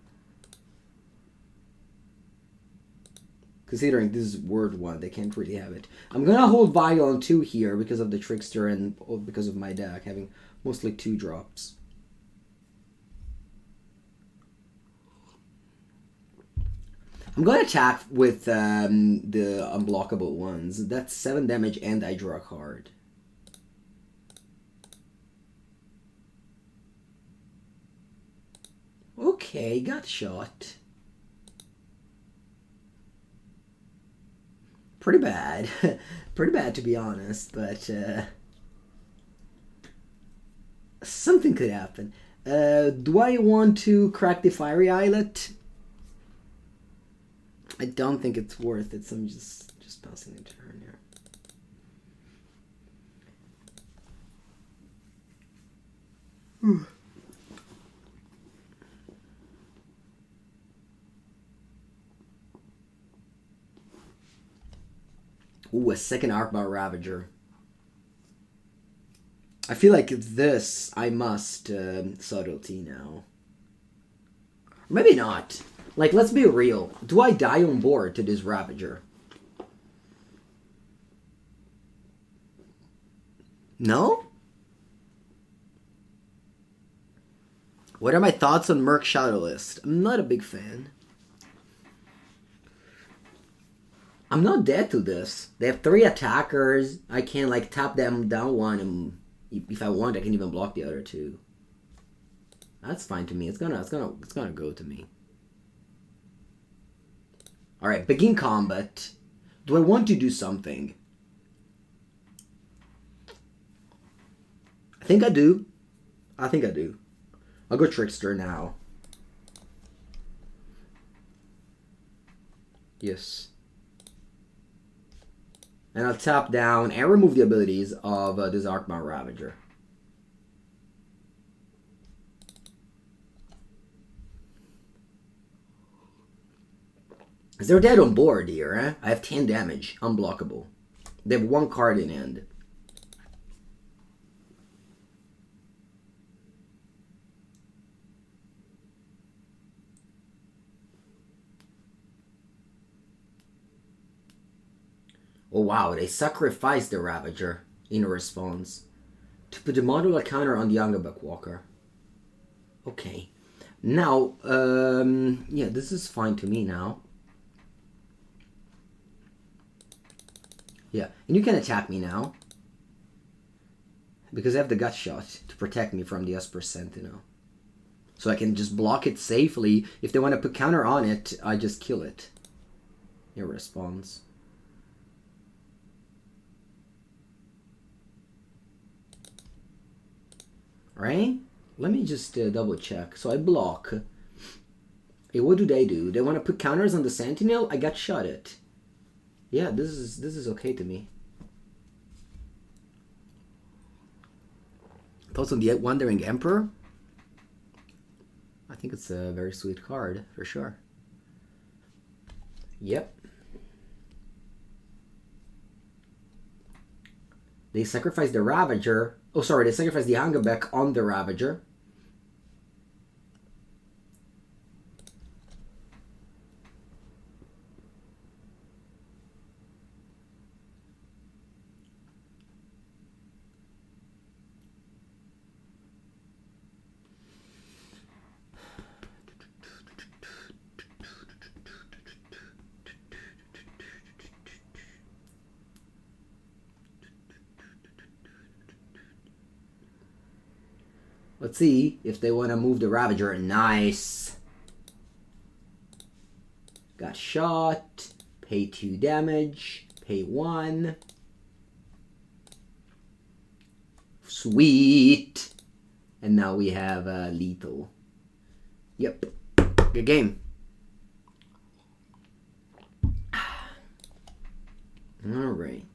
Considering this is word 1, they can't really have it. I'm gonna hold Vial on 2 here because of the Trickster and because of my deck having mostly 2 drops. I'm gonna attack with the unblockable ones. That's 7 damage and I draw a card. Okay, got shot. Pretty bad. Pretty bad to be honest, but something could happen. Do I want to crack the Fiery Islet? I don't think it's worth it, so I'm just passing the turn here. Ooh, a second Archmage Ravager. I feel like this, I must Subtlety now. Maybe not. Like, let's be real. Do I die on board to this Ravager? No? What are my thoughts on Merc Shadowlist? I'm not a big fan. I'm not dead to this. They have 3 attackers. I can like tap them down 1 and if I want I can even block the other 2. That's fine to me. It's gonna go to me. Alright, begin combat. Do I want to do something? I think I do. I think I do. I'll go Trickster now. Yes. And I'll tap down and remove the abilities of this Archmage Ravager. They're dead on board here, eh? I have 10 damage, unblockable. They have 1 card in hand. Oh wow, they sacrificed the Ravager in response to put the modular counter on the Youngbuck Walker. Okay. Now, yeah, this is fine to me now. Yeah, and you can attack me now. Because I have the Gut Shot to protect me from the Esper Sentinel. So I can just block it safely. If they want to put counter on it, I just kill it. It responds. Right? Let me just double check. So I block. Hey, what do? They want to put counters on the Sentinel? I got shot at. Yeah, this is okay to me. Thoughts on the Wandering Emperor? I think it's a very sweet card, for sure. Yep. They sacrifice the Ravager. Oh, sorry, they sacrifice the Angerbeck on the Ravager. Let's see if they want to move the Ravager. Nice. Got shot. Pay 2 damage. Pay 1. Sweet. And now we have lethal. Yep. Good game. Alright.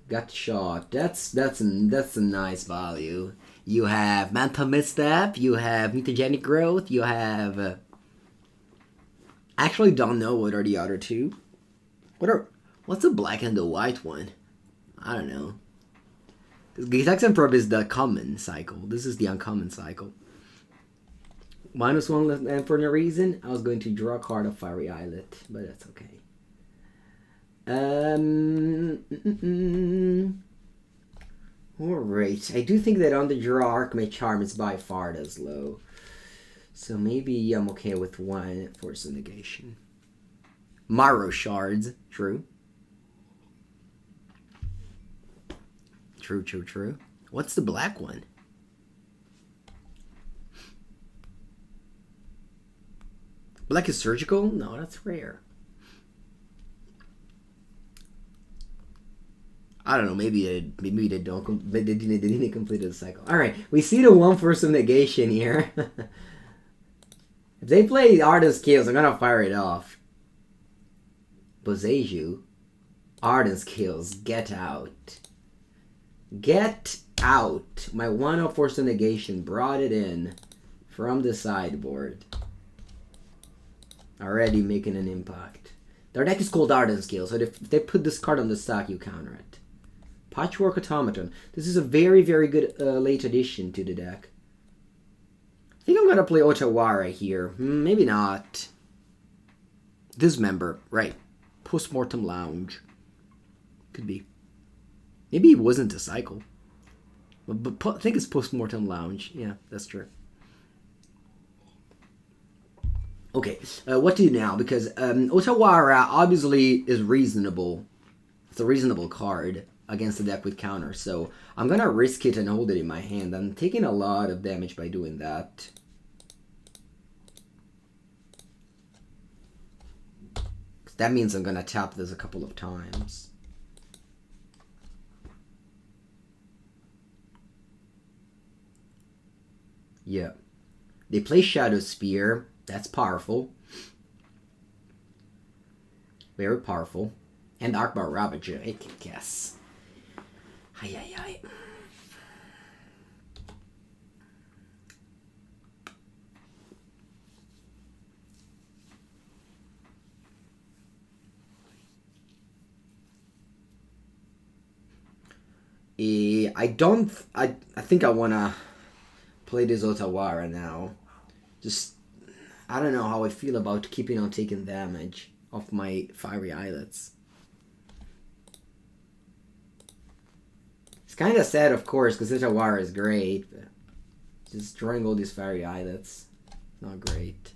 Got shot. That's a nice value. You have Mental Misstep, you have Mutagenic Growth, you have... actually don't know what are the other two. What's the black and the white one? I don't know. Gitaxian Probe is the common cycle. This is the uncommon cycle. -1 and for no reason. I was going to draw a card of Fiery Islet, but that's okay. Alright, I do think that on the draw, Archmage Charm is by far as low. So maybe I'm okay with 1 Force of Negation. Marrow Shards, true. True. What's the black one? Black is Surgical? No, that's rare. I don't know. Maybe they don't. They didn't complete the cycle. All right, we see the 1 Force of Negation here. If they play Hardened Scales, I'm gonna fire it off. Boseiju, Hardened Scales, get out. Get out. My 1 Force of Negation brought it in from the sideboard. Already making an impact. Their deck is called Hardened Scales, so if they put this card on the stack, you counter it. Patchwork Automaton. This is a very, very good late addition to the deck. I think I'm going to play Otawara here. Maybe not. Dismember. Right. Postmortem Lounge. Could be. Maybe it wasn't a cycle. But I think it's Postmortem Lounge. Yeah, that's true. Okay, what to do now? Because Otawara obviously is reasonable. It's a reasonable card. against the deck with counter. So I'm gonna risk it and hold it in my hand. I'm taking a lot of damage by doing that. That means I'm gonna tap this a couple of times. Yeah. They play Shadow Spear. That's powerful. Very powerful. And Archmage Ravager. I can guess. Ay, ay, ay. I think I wanna play this Otawara now. Just, I don't know how I feel about keeping on taking damage off my Fiery Islets. It's kind of sad, of course, because Otawara is great, but just drawing all these Fiery Islets, not great.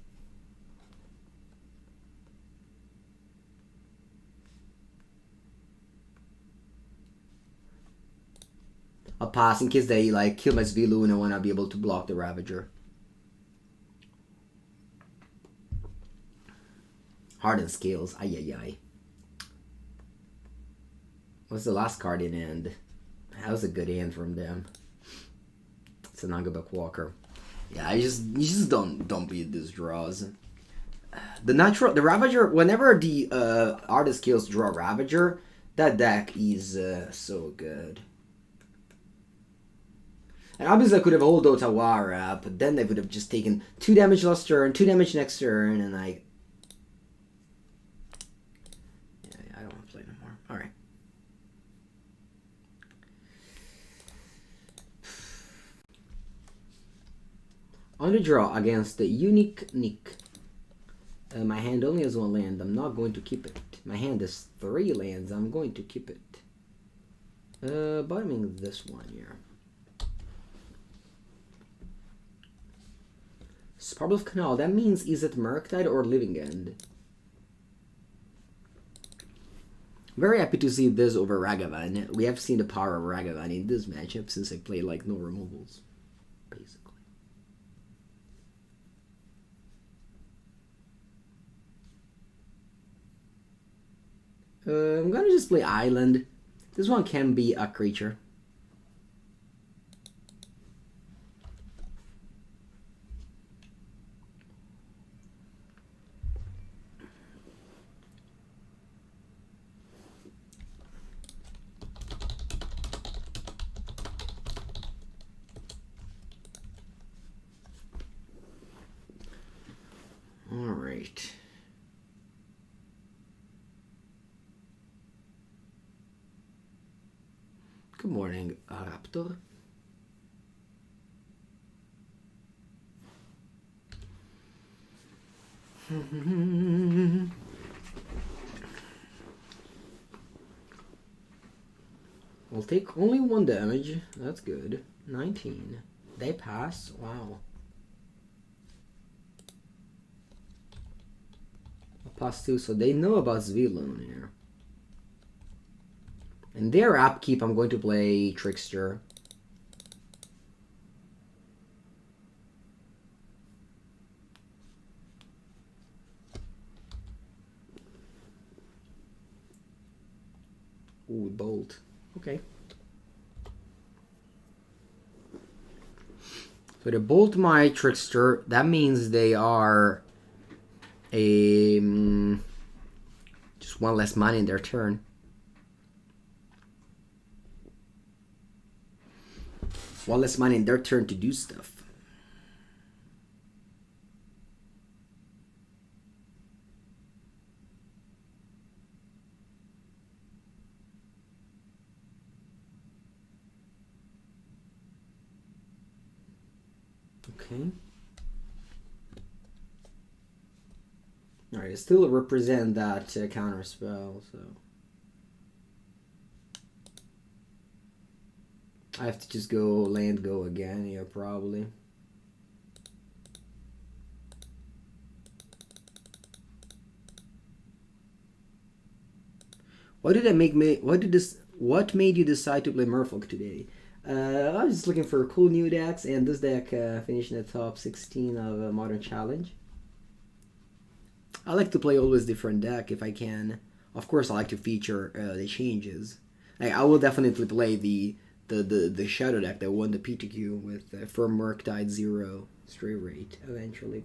I'll pass in case they like kill my Svyelun and I want to be able to block the Ravager. Hardened Scales. Ay, ay, ay. What's the last card in hand? That was a good hand from them. It's a Nagabuck Walker. Yeah, you just don't beat these draws. The Ravager, whenever the Hardened Scales draw Ravager, that deck is so good. And obviously I could have hold Otawara, but then they would have just taken 2 damage last turn, 2 damage next turn, and I don't want to play anymore. Alright. On the draw against the Unique Nick. My hand only has 1 land. I'm not going to keep it. My hand has 3 lands. I'm going to keep it. Bottoming this one here. Sparble of Canal, that means is it Murktide or Living End? Very happy to see this over Ragavan. We have seen the power of Ragavan in this matchup since I play like no removals, basically. I'm gonna just play Island. This one can be a creature. Alright. Good morning, Raptor. We'll take only 1 damage. That's good. 19. They pass? Wow. +2, so they know about Svyelun here. In their upkeep, I'm going to play Trickster. Ooh, Bolt. Okay. So they bolt my Trickster. That means they are just 1 less mana in their turn. One less money in their turn to do stuff. Okay. Alright, it still represent that counterspell, so I have to just go land go again here, probably. Why did I make me? Why did this? what made you decide to play Merfolk today? I was just looking for cool new decks, and this deck finished in the top 16 of a Modern Challenge. I like to play always different deck if I can. Of course, I like to feature the changes. I will definitely play the Shadow deck that won the PTQ with for Murktide 0 stray rate eventually.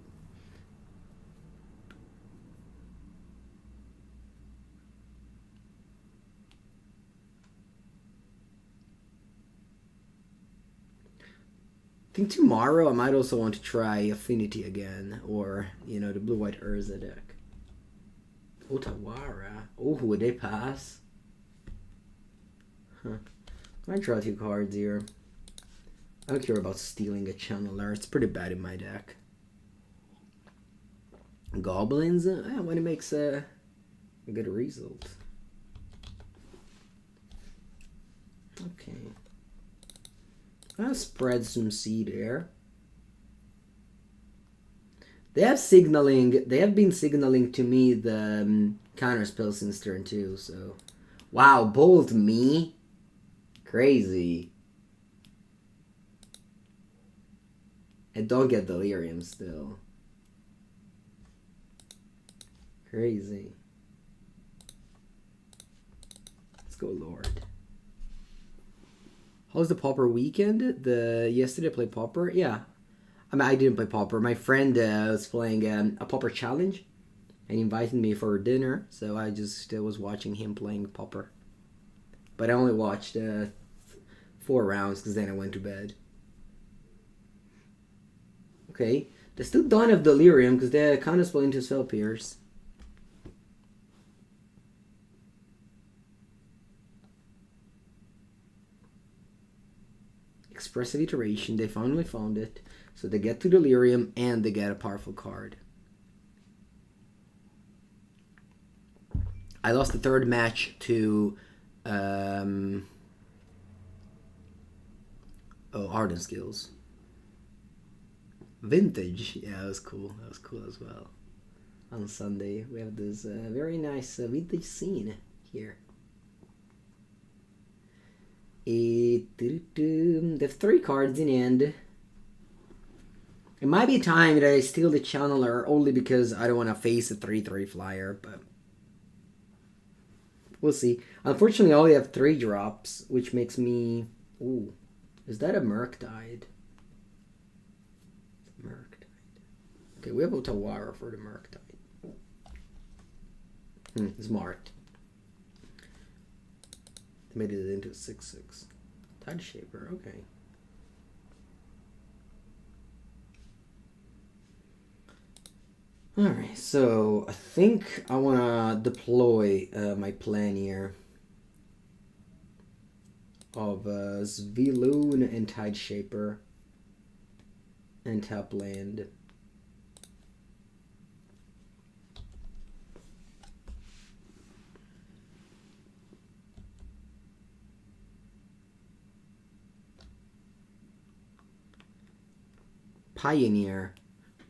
I think tomorrow I might also want to try Affinity again, or, you know, the blue-white Urza deck. Otawara. Oh, would they pass? Huh. I might draw 2 cards here. I don't care about stealing a Channeler. It's pretty bad in my deck. Goblins? When it makes a good result. Okay. I'll spread some seed there. They have been signaling to me the counterspell since turn 2, so. Wow, bolt me? Crazy. I don't get delirium still. Crazy. Let's go, Lord. How's the Pauper weekend? Yesterday I played Pauper. Yeah. I mean, I didn't play Pauper. My friend was playing a Pauper challenge and invited me for dinner, so I just was watching him playing Pauper. But I only watched 4 rounds because then I went to bed. Okay. They still don't have Delirium because they Counterspell into Spell Pierce. Expressive Iteration, they finally found it. So they get to Delirium and they get a powerful card. I lost the 3rd match to Hardened Scales. Vintage, yeah, that was cool. That was cool as well. On Sunday, we have this very nice vintage scene here. They have 3 cards in end. It might be time that I steal the Channeler only because I don't want to face a 3/3 flyer, but we'll see. Unfortunately, I only have 3 drops, which makes me... Ooh, is that a Murktide? Murktide. Okay, we have Otawara for the Murktide. Smart. They made it into a 6/6. Tide Shaper, okay. Alright, so I think I want to deploy my plan here of Svyelun and Tide Shaper and tap land. Pioneer.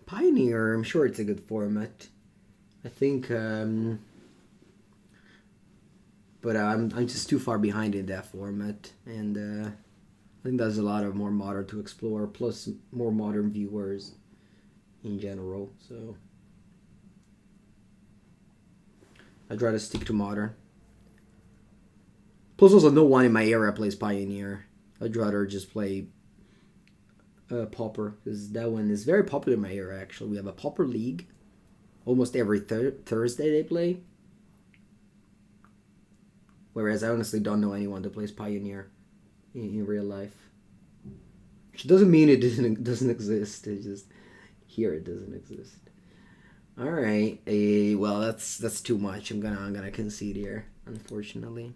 Pioneer, I'm sure it's a good format. I think, but I'm just too far behind in that format, and I think there's a lot of more modern to explore, plus more modern viewers in general. So I'd rather stick to modern. Plus, also no one in my area plays Pioneer. I'd rather just play Pauper, because that one is very popular in my area. Actually, we have a Pauper League almost every Thursday they play, whereas I honestly don't know anyone that plays Pioneer in real life, which doesn't mean it doesn't exist. It just here it doesn't exist. All right, well that's too much. I'm gonna concede here, unfortunately.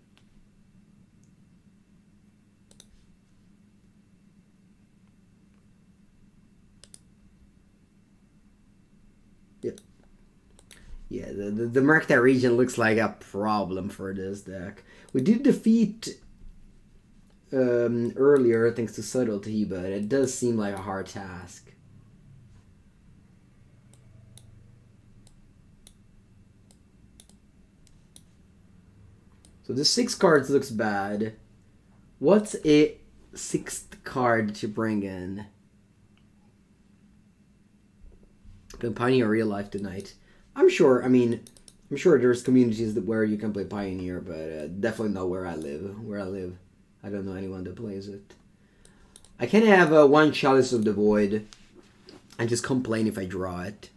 Yeah, the Murktide region looks like a problem for this deck. We did defeat earlier thanks to Subtlety, but it does seem like a hard task. So So the 6 cards looks bad. What's a 6th card to bring in? Been Pioneer real life tonight. I'm sure there's communities where you can play Pioneer, but definitely not where I live. I don't know anyone that plays it. I can have one Chalice of the Void and just complain if I draw it.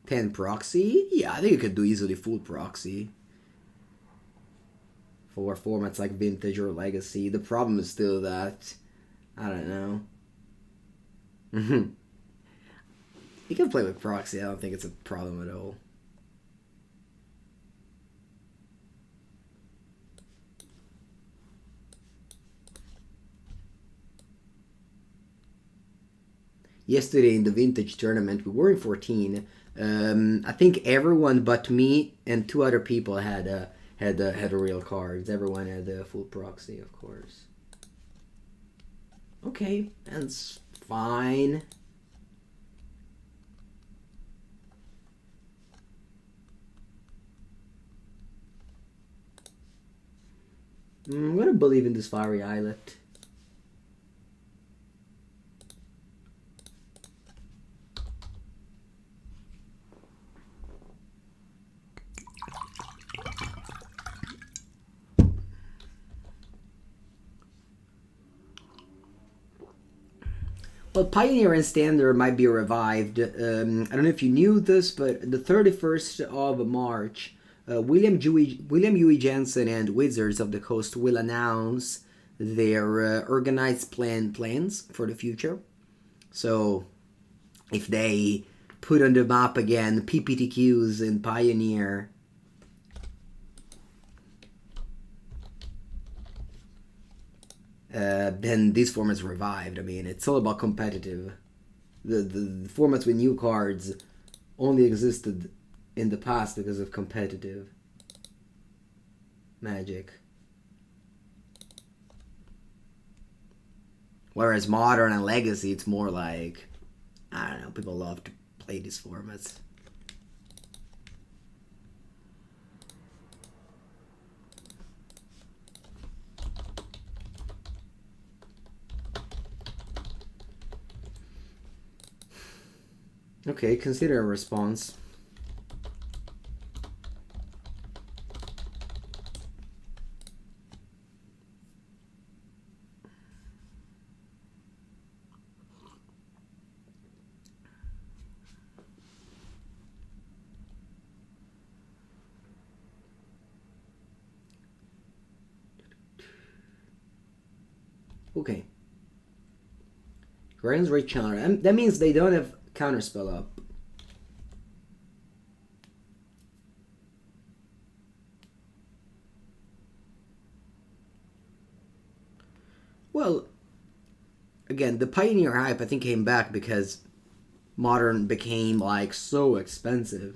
Ten proxy? Yeah, I think you could do easily full proxy. For formats like Vintage or Legacy. The problem is still that, I don't know. You can play with proxy, I don't think it's a problem at all. Yesterday in the Vintage tournament, we were in 14. I think everyone but me and 2 other people had real cards. Everyone had a full proxy, of course. Okay, that's fine. I'm gonna believe in this Fiery Islet. Well, Pioneer and Standard might be revived. I don't know if you knew this, but the 31st of March, William Huey Jensen and Wizards of the Coast will announce their organized plans for the future. So, if they put on the map again PPTQs in Pioneer, then this format's revived. I mean, it's all about competitive. The formats with new cards only existed in the past because of competitive Magic. Whereas Modern and Legacy, it's more like, I don't know, people love to play these formats. Okay, consider a response. Okay. Guardians Rate Challenge. That means they don't have Counterspell up. Well, again, the Pioneer hype I think came back because Modern became like so expensive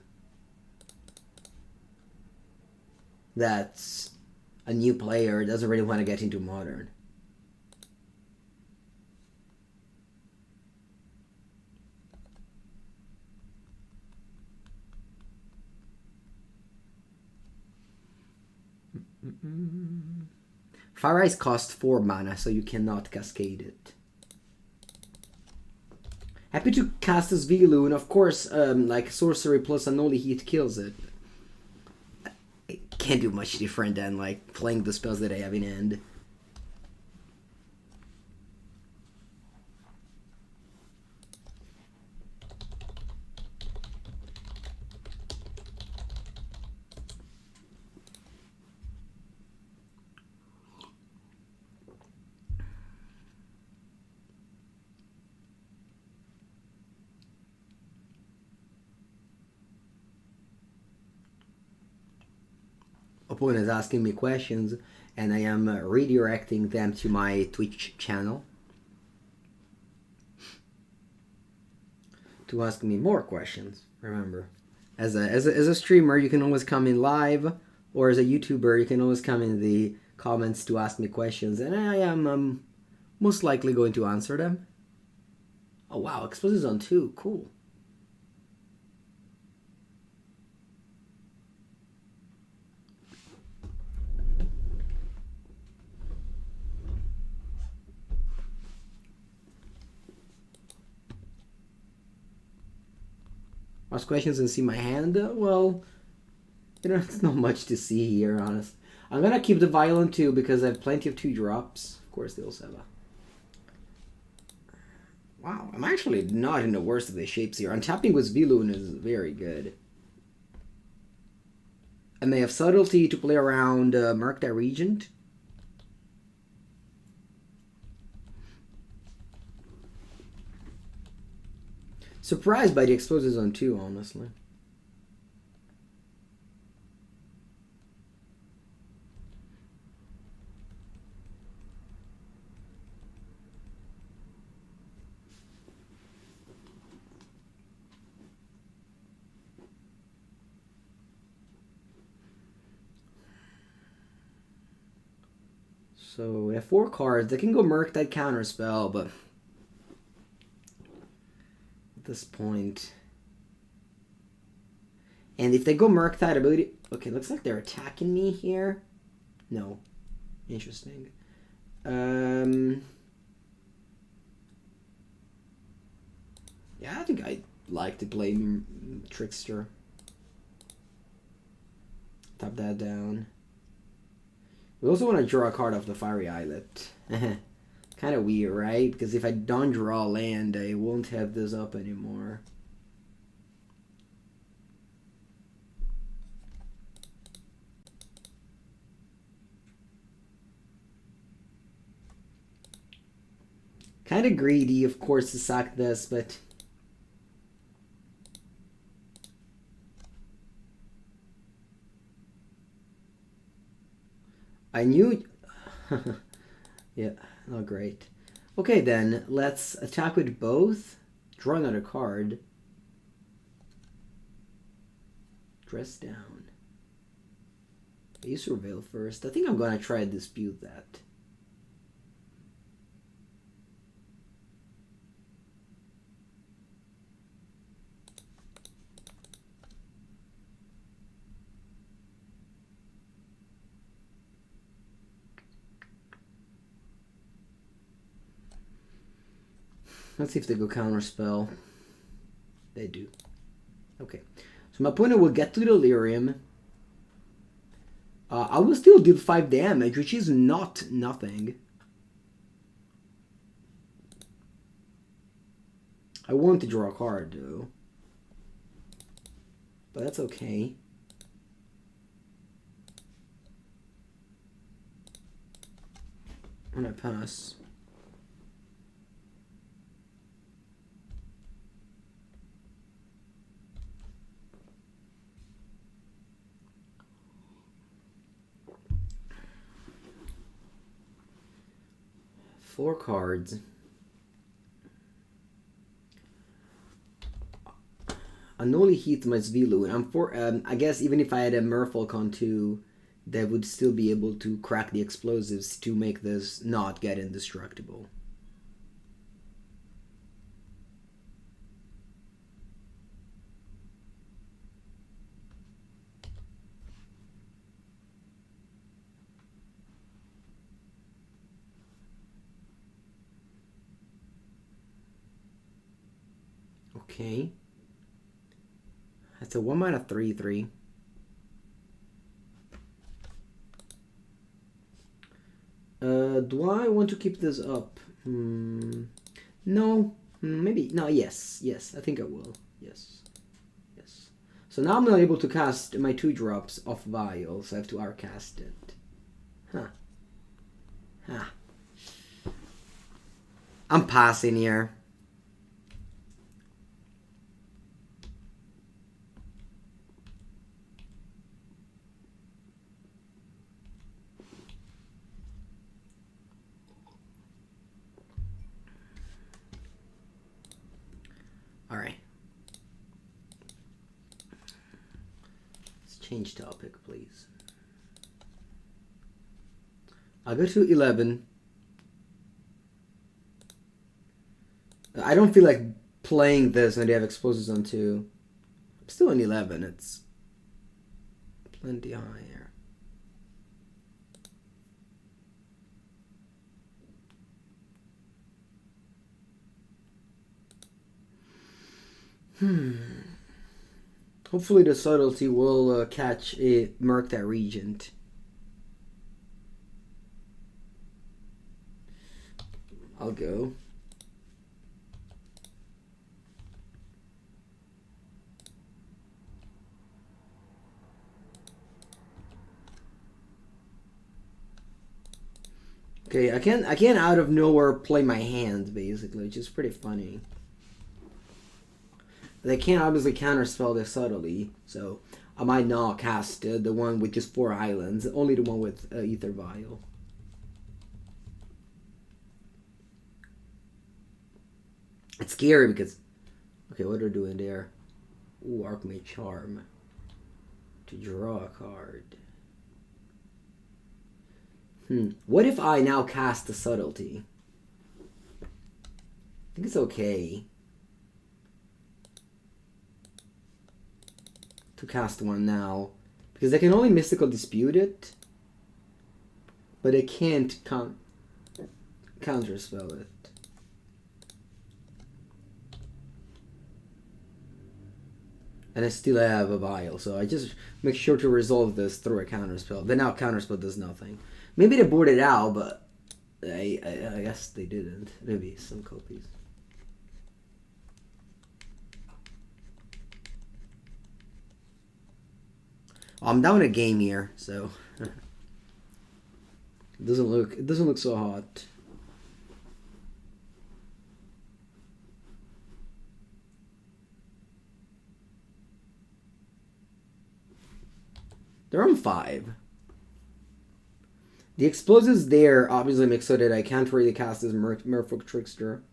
that a new player doesn't really want to get into Modern. Fire Ice costs 4 mana, so you cannot cascade it. Happy to cast a Svyelun. Of course, like sorcery plus Unholy Heat kills it. It can't do much different than like playing the spells that I have in hand. Opponent is asking me questions and I am redirecting them to my Twitch channel to ask me more questions. Remember, as a streamer, you can always come in live, or as a YouTuber, you can always come in the comments to ask me questions, and I am most likely going to answer them. Oh wow, Explosive Zone 2, cool. ask questions and see my hand, well, you know, it's not much to see here, honest. I'm gonna keep the Violent too because I have plenty of 2-drops. Of course, they also have a... Wow, I'm actually not in the worst of the shapes here. Untapping with Svyelun is very good. And they have Subtlety to play around Murktide Regent. Surprised by the Explosives on 2, honestly. So we have 4 cards. They can go Murktide Counterspell, but at this point... And if they go Murktide ability... Okay, looks like they're attacking me here. No. Interesting. Yeah, I think I'd like to play Trickster. Tap that down. We also want to draw a card off the Fiery Islet. Kind of weird, right? Because if I don't draw land, I won't have this up anymore. Kind of greedy, of course, to sack this, but... I knew... Yeah, not great. Okay then, let's attack with both. Draw another card. Dress down. You surveil first. I think I'm gonna try to dispute that. Let's see if they go Counterspell. They do. Okay. So my opponent will get to Delirium. I will still deal 5 damage, which is not nothing. I want to draw a card, though. But that's okay. I'm gonna pass. Four cards. Anoli Heath my Svyelun. I guess even if I had a Merfolk on 2, they would still be able to crack the explosives to make this not get indestructible. Okay. That's a 1-mana 3/3. Do I want to keep this up? No. Maybe. No, yes. Yes, I think I will. Yes. Yes. So now I'm not able to cast my 2-drops off Vial, so I have to Arcast it. Huh. Huh. I'm passing here. Alright. Let's change topic, please. I'll go to 11. I don't feel like playing this when they have explosives on 2. I'm still on 11. It's plenty higher. Hopefully the Subtlety will catch a Murktide Regent. I'll go. Okay, I can't out of nowhere play my hand, basically, which is pretty funny. They can't obviously counterspell this subtly, so I might not cast the one with just 4 islands, only the one with Aether Vial. It's scary because, okay, what are they doing there? Ooh, Archmage Charm. To draw a card. What if I now cast the Subtlety? I think it's okay to cast one now, because they can only Mystical Dispute it, but they can't counterspell it. And I still have a Vial, so I just make sure to resolve this through a counterspell. But now counterspell does nothing. Maybe they boarded out, but I guess they didn't. Maybe some copies. I'm down a game here, so it doesn't look so hot. They're on 5. The explosives there obviously make so that I can't really cast as Merfolk Trickster.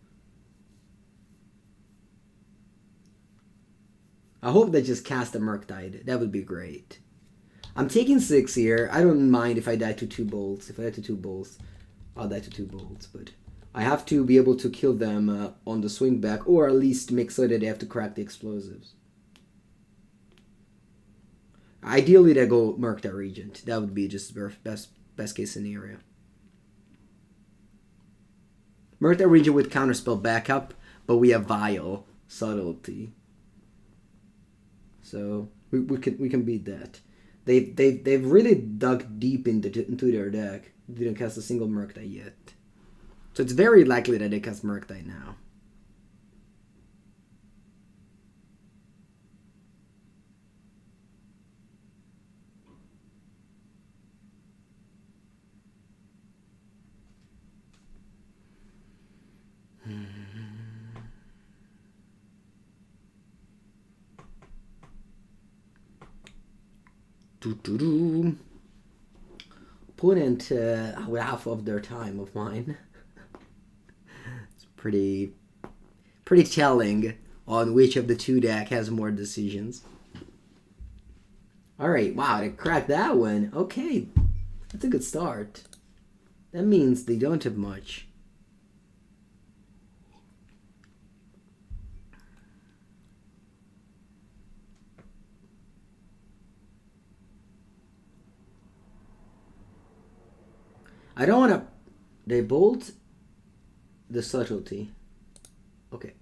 I hope they just cast a Murktide. That would be great. I'm taking 6 here. I don't mind if I die to 2 bolts. If I die to 2 bolts, I'll die to 2 bolts. But I have to be able to kill them on the swing back, or at least make so that they have to crack the explosives. Ideally, they go Murktide Regent. That would be just the best case scenario. Murktide Regent with Counterspell backup, but we have Vial Subtlety, so we can beat that. They've really dug deep into their deck. They didn't cast a single Murktide yet, so it's very likely that they cast Murktide now. Opponent with half of their time of mine. It's pretty telling on which of the 2 deck has more decisions. Alright, wow, they cracked that one. Okay, that's a good start. That means they don't have much. I don't want to... They bolt the Subtlety. Okay.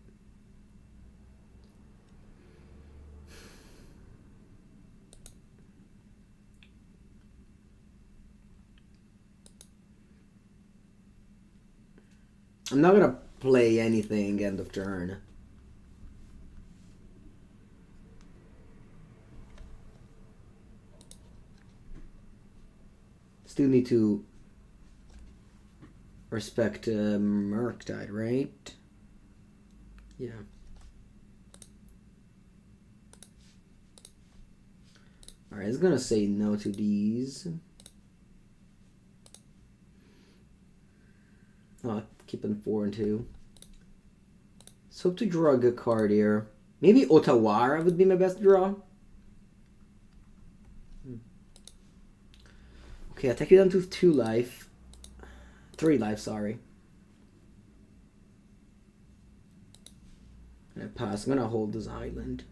I'm not going to play anything end of turn. Still need to respect Murktide, right? Yeah. Alright, it's gonna say no to these. Oh, keeping 4 and 2. So hope to draw a good card here. Maybe Otawara would be my best draw. Okay, I'll take you down to 2 life. 3 life, sorry. And I pass. I'm gonna hold this island.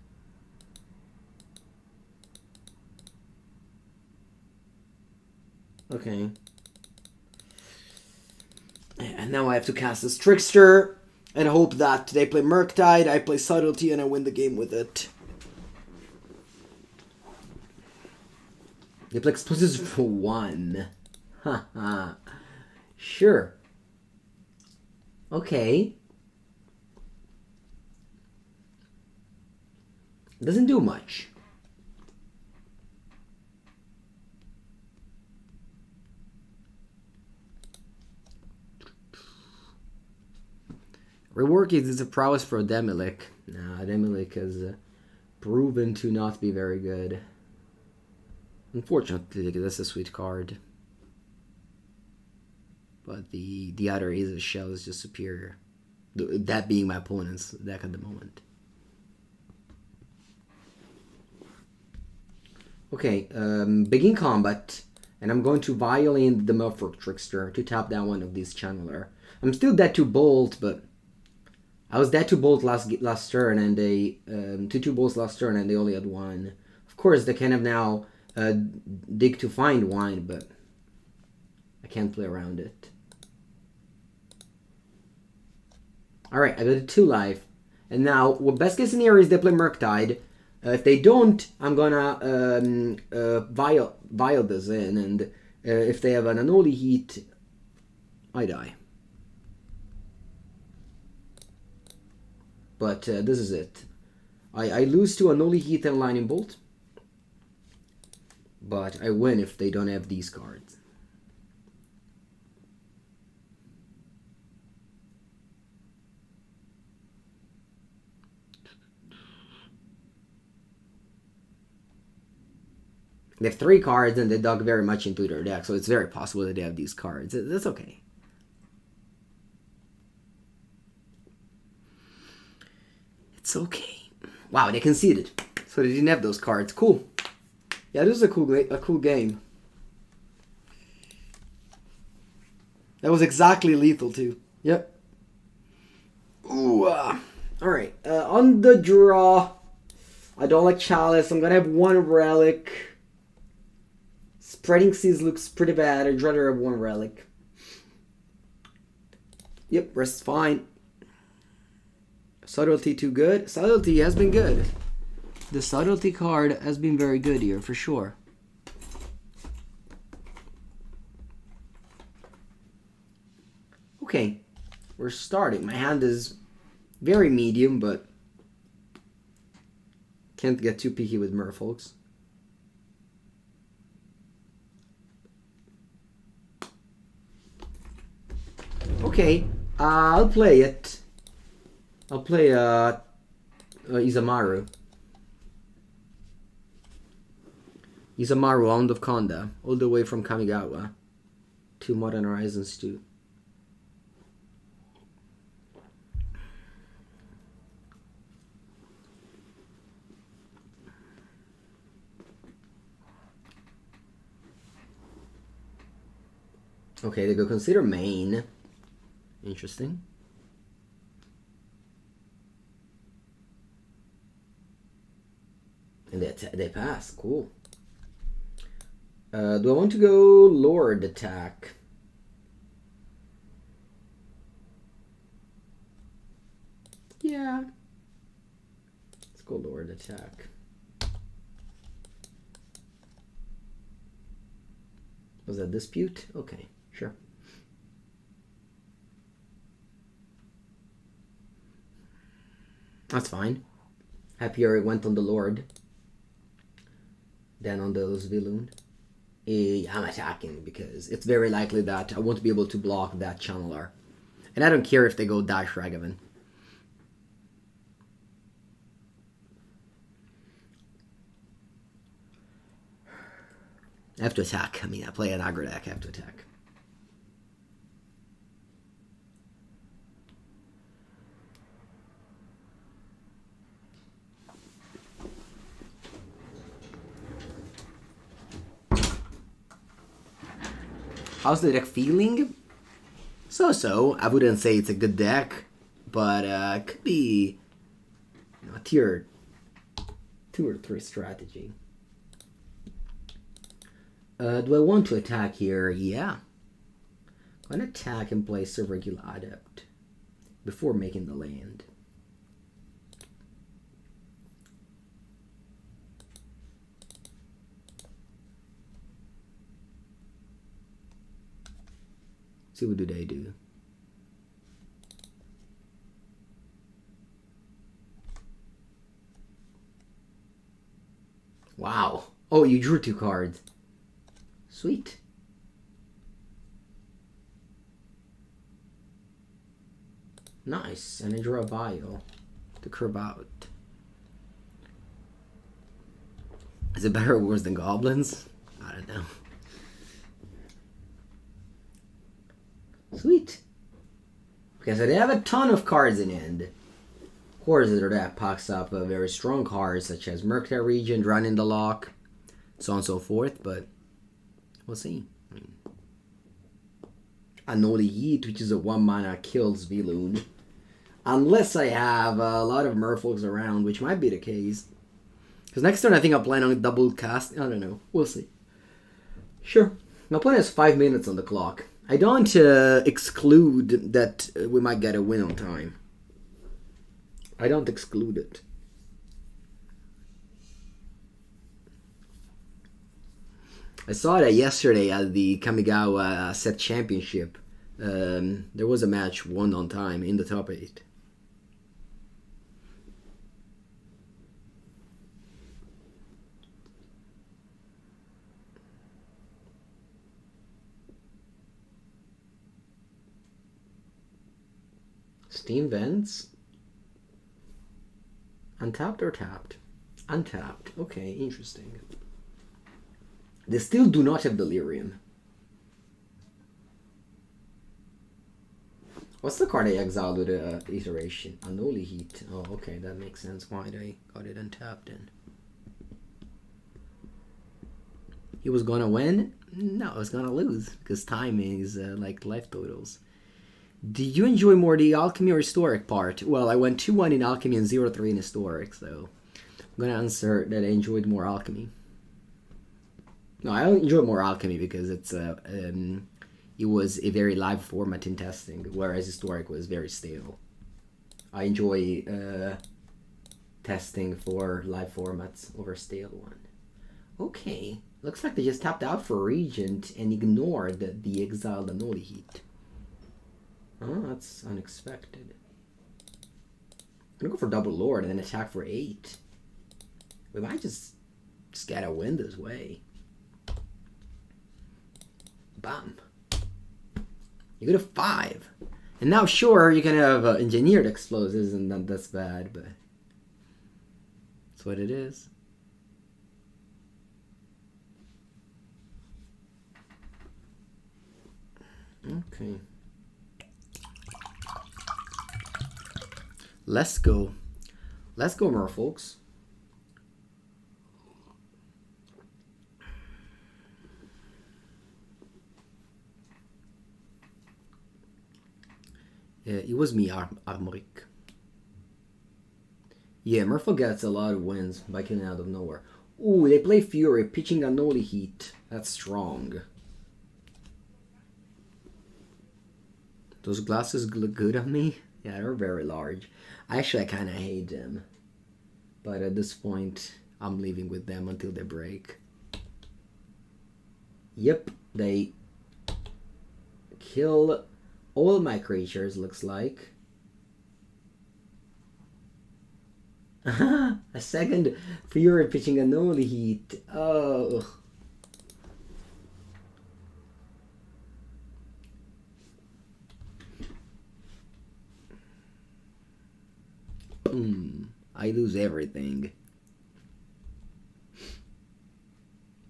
Okay. And now I have to cast this Trickster and hope that they play Murktide, I play Subtlety, and I win the game with it. They play explosives for 1. Haha. Sure. Okay. Doesn't do much. Rework is a prowess for Demilik. Nah, Demilik has proven to not be very good. Unfortunately, that's a sweet card. But the other Aether Shell is just superior. That being my opponent's deck at the moment. Okay, begin combat. And I'm going to violate the Merfolk Trickster to tap down one of these Channeler. I'm still dead to Bolt, but I was dead to Bolt last turn, and they 2 bolts last turn, and they only had 1. Of course, they can have now dig to find 1, but I can't play around it. Alright, I got a 2 life. And now, what best case scenario is they play Murktide. If they don't, I'm gonna vial this in, and if they have an Unholy Heat, I die. But this is it. I lose to Unholy Heat and Lightning Bolt. But I win if they don't have these cards. They have 3 cards and they dug very much into their deck, so it's very possible that they have these cards. That's okay. It's okay. Wow, they conceded. So they didn't have those cards. Cool. Yeah, this is a cool game. That was exactly lethal too. Yep. Ooh. Alright. On the draw, I don't like Chalice. I'm gonna have 1 Relic. Spreading Seas looks pretty bad. I'd rather have 1 Relic. Yep, rest's fine. Subtlety too good? Subtlety has been good. The Subtlety card has been very good here, for sure. Okay, we're starting. My hand is very medium, but can't get too picky with Merfolks. Okay, I'll play it. I'll play Izamaru. Izamaru, Hound of Konda, all the way from Kamigawa to Modern Horizons 2. Okay, they go consider main. Interesting. And they pass. Cool. Do I want to go Lord attack? Yeah. Let's go Lord attack. Was that dispute? Okay, sure. That's fine. Happier it went on the Lord than on the Svyelun. I'm attacking because it's very likely that I won't be able to block that Channeler. And I don't care if they go Dash Ragavan. I have to attack. I mean, I play an aggro deck, I have to attack. How's the deck feeling? So-so. I wouldn't say it's a good deck, but it could be a tier 2 or 3 strategy. Do I want to attack here? Yeah. I'm going to attack and play Silvergill Adept before making the land. See what do they do. Wow. Oh, you drew 2 cards. Sweet. Nice. And I drew a vial to curve out. Is it better or worse than goblins? I don't know. Sweet. Okay, so they have a ton of cards in hand. Of course, their deck packs up very strong cards such as Murktide Regent, Run in the Lock, so on and so forth, but we'll see. Unholy Heat, which is a 1-mana kills Svyelun. Unless I have a lot of Merfolks around, which might be the case. Because next turn I think I'll plan on double cast. I don't know. We'll see. Sure. My opponent has 5 minutes on the clock. I don't exclude that we might get a win on time. I don't exclude it. I saw that yesterday at the Kamigawa Set Championship. There was a match won on time in the top 8. Steam Vents? Untapped or tapped? Untapped. Okay, interesting. They still do not have Delirium. What's the card I exiled with the iteration? Unholy Heat. Oh, okay, that makes sense why they got it untapped in. He was gonna win? No, I was gonna lose because timing is like life totals. Did you enjoy more the Alchemy or Historic part? Well, I went 2-1 in Alchemy and 0-3 in Historic, so I'm gonna answer that I enjoyed more Alchemy. No, I enjoyed more Alchemy because it was a very live format in testing, whereas Historic was very stale. I enjoy testing for live formats over stale one. Okay, looks like they just tapped out for Regent and ignored the exiled Unholy Heat. Oh, that's unexpected. I'm gonna go for double Lord and then attack for 8. We might just get a win this way. Bam. You go to 5. And now, sure, you can have engineered explosives, and that's bad, but that's what it is. Okay. Let's go. Let's go, Merfolks. Yeah, it was me, Armoric. Yeah, Merfolk gets a lot of wins by killing out of nowhere. Ooh, they play Fury, pitching Unholy Heat. That's strong. Those glasses look good on me. Yeah, they're very large. Actually, I kind of hate them. But at this point, I'm leaving with them until they break. Yep, they kill all my creatures, looks like. A second Fury pitching Unholy Heat. Oh. Boom. I lose everything.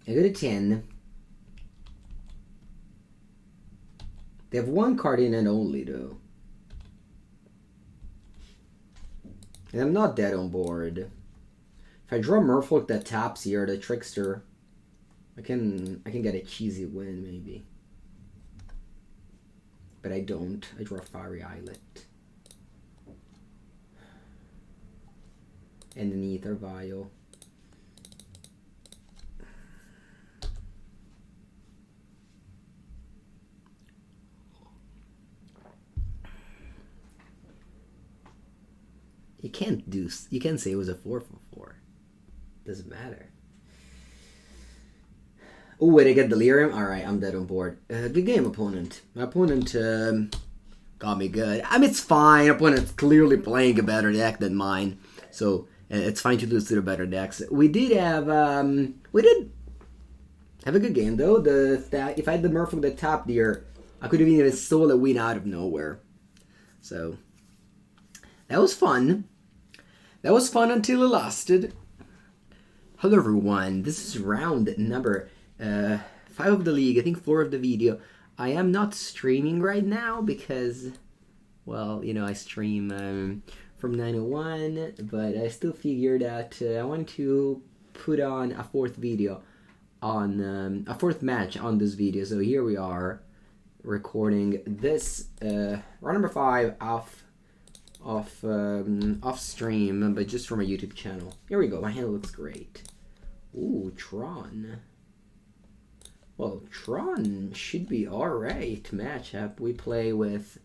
I go to 10. They have 1 card in and only, though. And I'm not dead on board. If I draw Merfolk that taps here, the Trickster, I can get a cheesy win, maybe. But I don't. I draw Fiery Islet. And an Aether Vial. You can't say it was a 4 for 4. Doesn't matter. Oh, wait, I get Delirium? Alright, I'm dead on board. Good game, opponent. My opponent got me good. I mean, it's fine. Opponent's clearly playing a better deck than mine. So, it's fine to lose to the better decks. We did have a good game, though. If I had the Merfolk that tapped here, I could have even stole a win out of nowhere. So, that was fun. That was fun until it lasted. Hello, everyone. This is round number 5 of the league, I think 4 of the video. I am not streaming right now because, well, you know, I stream from 901, but I still figured that I want to put on a 4th video on a 4th match on this video. So here we are recording this round number 5 off stream, but just from a YouTube channel. Here we go. My hand looks great. Ooh, Tron. Well, Tron should be alright matchup. We play with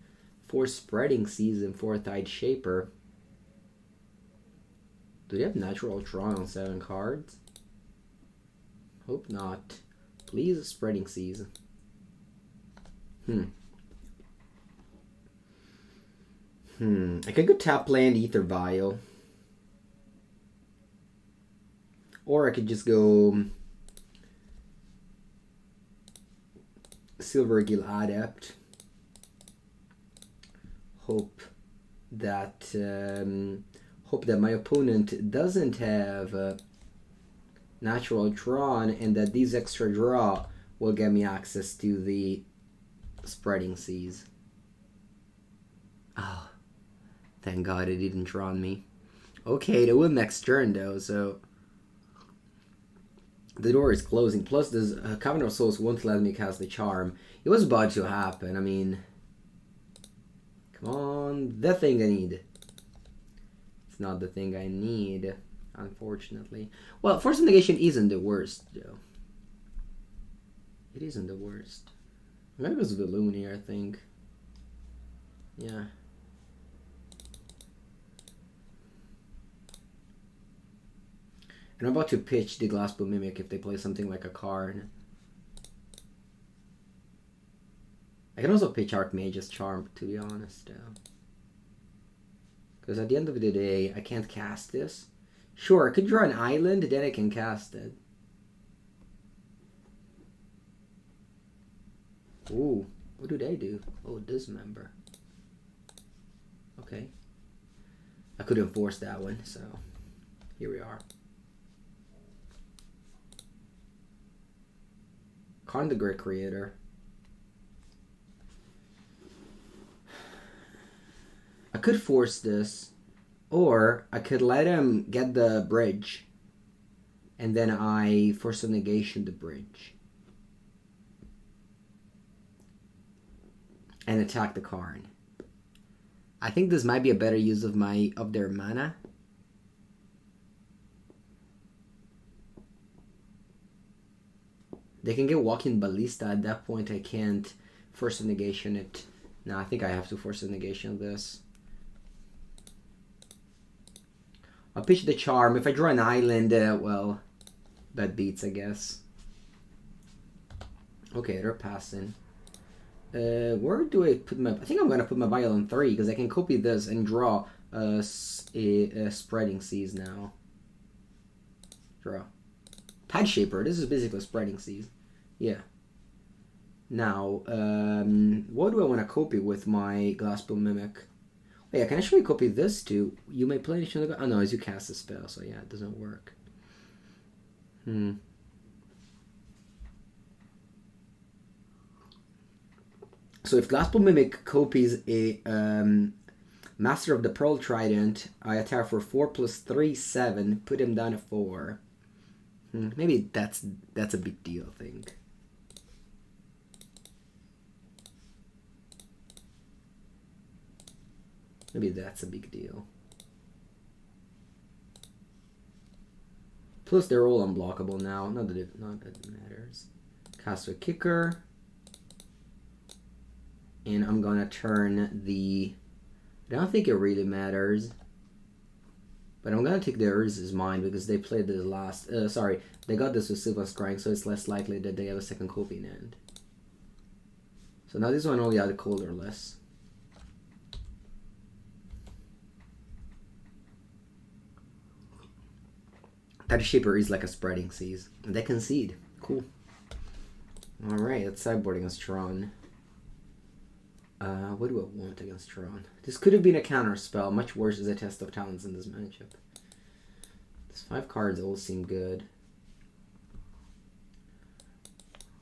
4 Spreading Seas and 4 Tide Shaper. Do they have natural Tron on 7 cards? Hope not. Please, Spreading Seas. I could go tap land Aether Vial. Or I could just go Silvergill Adept. Hope that my opponent doesn't have natural Tron, and that these extra draw will get me access to the Spreading Seas. Oh, thank God it didn't Tron me. Okay, they will next turn though, so the door is closing. Plus, this Cavern of Souls won't let me cast the charm. It was about to happen. I mean, come on, the thing I need. It's not the thing I need, unfortunately. Well, Force of Negation isn't the worst, though. It isn't the worst. I'm gonna go Svyelun here, I think. Yeah. And I'm about to pitch the Glasspool Mimic if they play something like a card. I can also pitch Archmage's Charm, to be honest, though. Because at the end of the day, I can't cast this. Sure, I could draw an island, then I can cast it. Ooh, what do they do? Oh, Dismember. Okay. I couldn't force that one, so here we are. Karn the Great Creator. I could force this, or I could let him get the bridge, and then I Force of Negation the bridge, and attack the Karn. I think this might be a better use of their mana. They can get Walking Ballista. At that point, I can't Force of Negation it. No, I think I have to Force of Negation this. I'll pitch the Charm. If I draw an island, well, that beats, I guess. Okay, they're passing. Where do I put my... I think I'm going to put my Vial on 3, because I can copy this and draw a Spreading Seas now. Draw. Tide Shaper. This is basically Spreading Seas. Yeah. Now, what do I want to copy with my Glasspool Mimic? Wait, I can actually copy this too. You may play it. Oh no, as you cast a spell, so yeah, it doesn't work. So if Glasspool Mimic copies a Master of the Pearl Trident, I attack for 4+3, 7. Put him down to 4. Maybe that's a big deal, I think. Maybe that's a big deal. Plus, they're all unblockable now. Not that it matters. Cast a Kicker. And I'm gonna turn the... I don't think it really matters. But I'm gonna take the Urza's Mind because they played the last. Sorry, they got this with Silver Scrying, so it's less likely that they have a second copy in hand. So now this one only had a colorless. That Shaper is like a Spreading Seas. And they concede. Cool. Alright, that's sideboarding as Tron. What do I want against Tron? This could have been a counterspell. Much worse as a test of talents in this matchup. These 5 cards all seem good.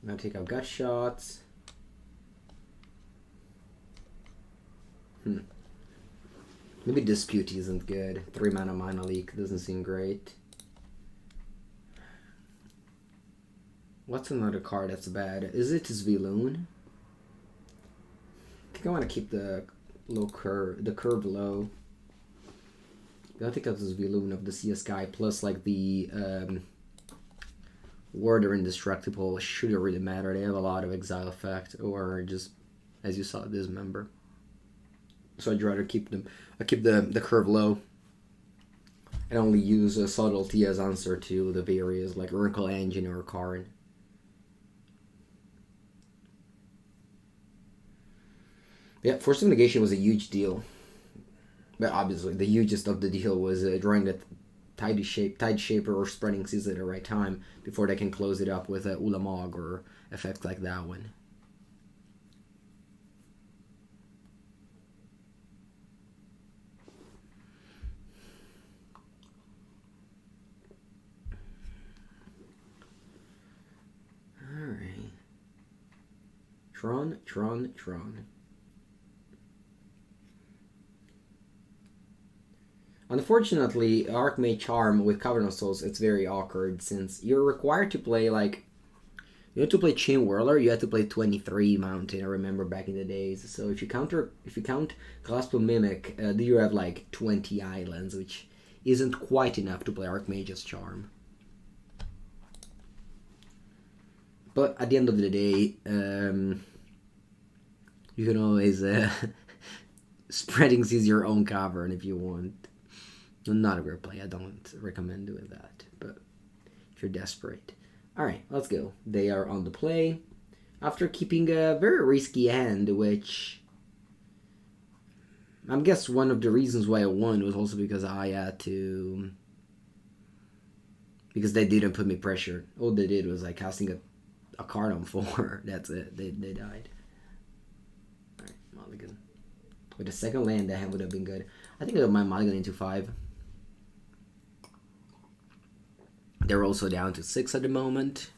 I'm gonna take out Gut Shots. Maybe Dispute isn't good. 3 mana Mana Leak doesn't seem great. What's another card that's bad? Is it Svyelun? I think I want to keep the curve low. I think that's Svyelun of the CS guy, plus like the Warder Indestructible shouldn't really matter. They have a lot of exile effect, or just, as you saw, Dismember. So I'd rather keep them. I keep the curve low, and only use Subtlety as answer to the various like Hurkyl Engine or Karn. Yeah, Force of Negation was a huge deal. But obviously, the hugest of the deal was drawing the Tide Shaper or Spreading Seas at the right time before they can close it up with Ulamog or effects like that one. Alright. Tron. Unfortunately, Archmage Charm with Cavern of Souls, it's very awkward since you're required to play like... You have to play Chain Whirler, you have to play 23 Mountain, I remember back in the days. So if you count Glasspool Mimic, you have like 20 islands, which isn't quite enough to play Archmage's Charm. But at the end of the day, you can always Spreading Seas your own Cavern if you want. Not a great play. I don't recommend doing that. But if you're desperate. Alright, let's go. They are on the play. After keeping a very risky hand, which... I guess one of the reasons why I won was also because I had to... Because they didn't put me pressure. All they did was like casting a card on 4. That's it. They died. Alright, mulligan. With the second land, that hand would have been good. I think I got my mulligan into 5. They're also down to 6 at the moment.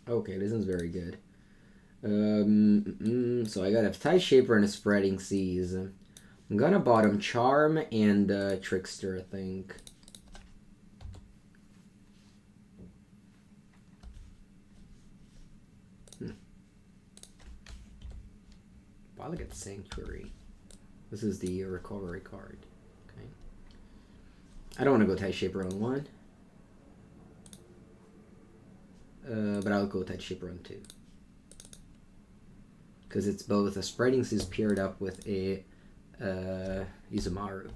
Okay, this is very good. So I got a Tide Shaper and a Spreading Seas. I'm gonna bottom Charm and Trickster, I think. I'll get Sanctuary. This is the recovery card. Okay. I don't want to go Tide Shaper on 1. But I'll go Tide Shaper on 2. Because it's both a Spreading Seas paired up with a Izumaru.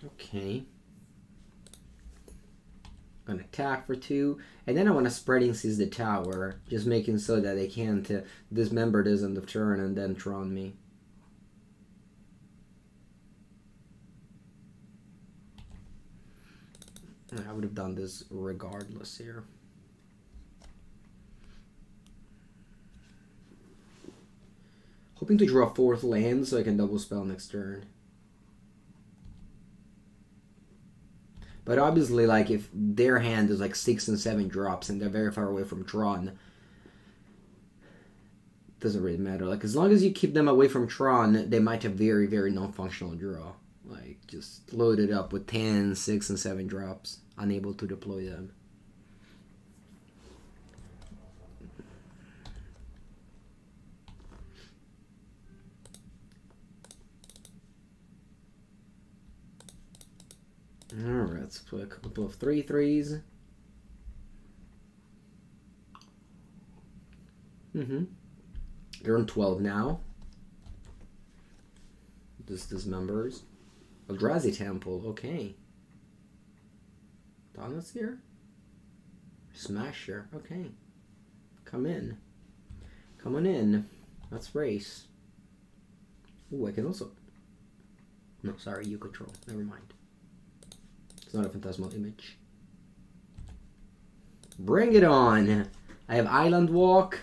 Okay. Gonna attack for 2, and then I want to Spreading Seas the tower, just making so that they can't dismember this on the turn and then Tron me. I would have done this regardless here. Hoping to draw a 4th land so I can double spell next turn. But obviously, like, if their hand is like 6 and 7 drops and they're very far away from Tron, doesn't really matter. Like, as long as you keep them away from Tron, they might have very, very non-functional draw. Like, just load it up with 10, 6, and 7 drops, unable to deploy them. Alright, let's put a couple of 3/3s. They're on 12 now. This members. Eldrazi Temple, okay. Donald's here? Smasher, okay. Come in. Come on in. Let's race. Ooh, I can also... No, sorry, you control. Never mind. It's not a phantasmal image. Bring it on! I have Island Walk.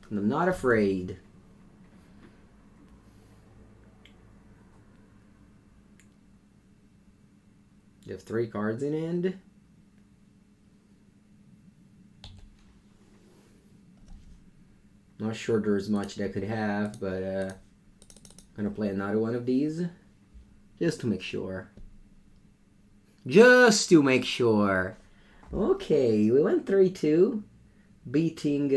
And I'm not afraid. You have 3 cards in hand. Not sure there's much that I could have, but I'm gonna play another one of these. Just to make sure. Just to make sure. Okay, we went 3-2. Beating,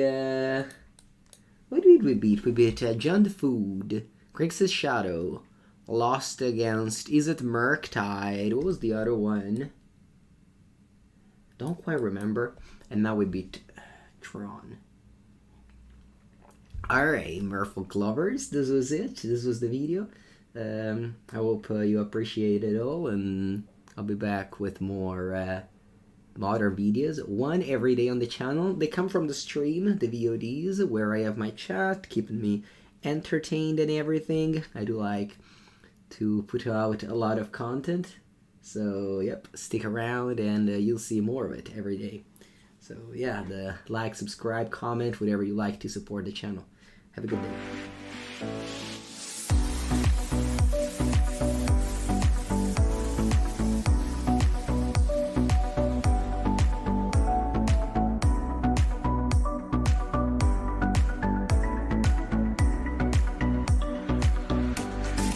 what did we beat? We beat John the Food, Grixis Shadow. Lost against, is it Murktide? What was the other one? Don't quite remember. And now we beat Tron. Alright, Merfolk lovers, this was it. This was the video. I hope you appreciate it all, and I'll be back with more modern videos. One every day on the channel. They come from the stream, the VODs, where I have my chat, keeping me entertained and everything. I do like to put out a lot of content, so yep, stick around and you'll see more of it every day. So yeah, the like, subscribe, comment, whatever you like to support the channel. Have a good day.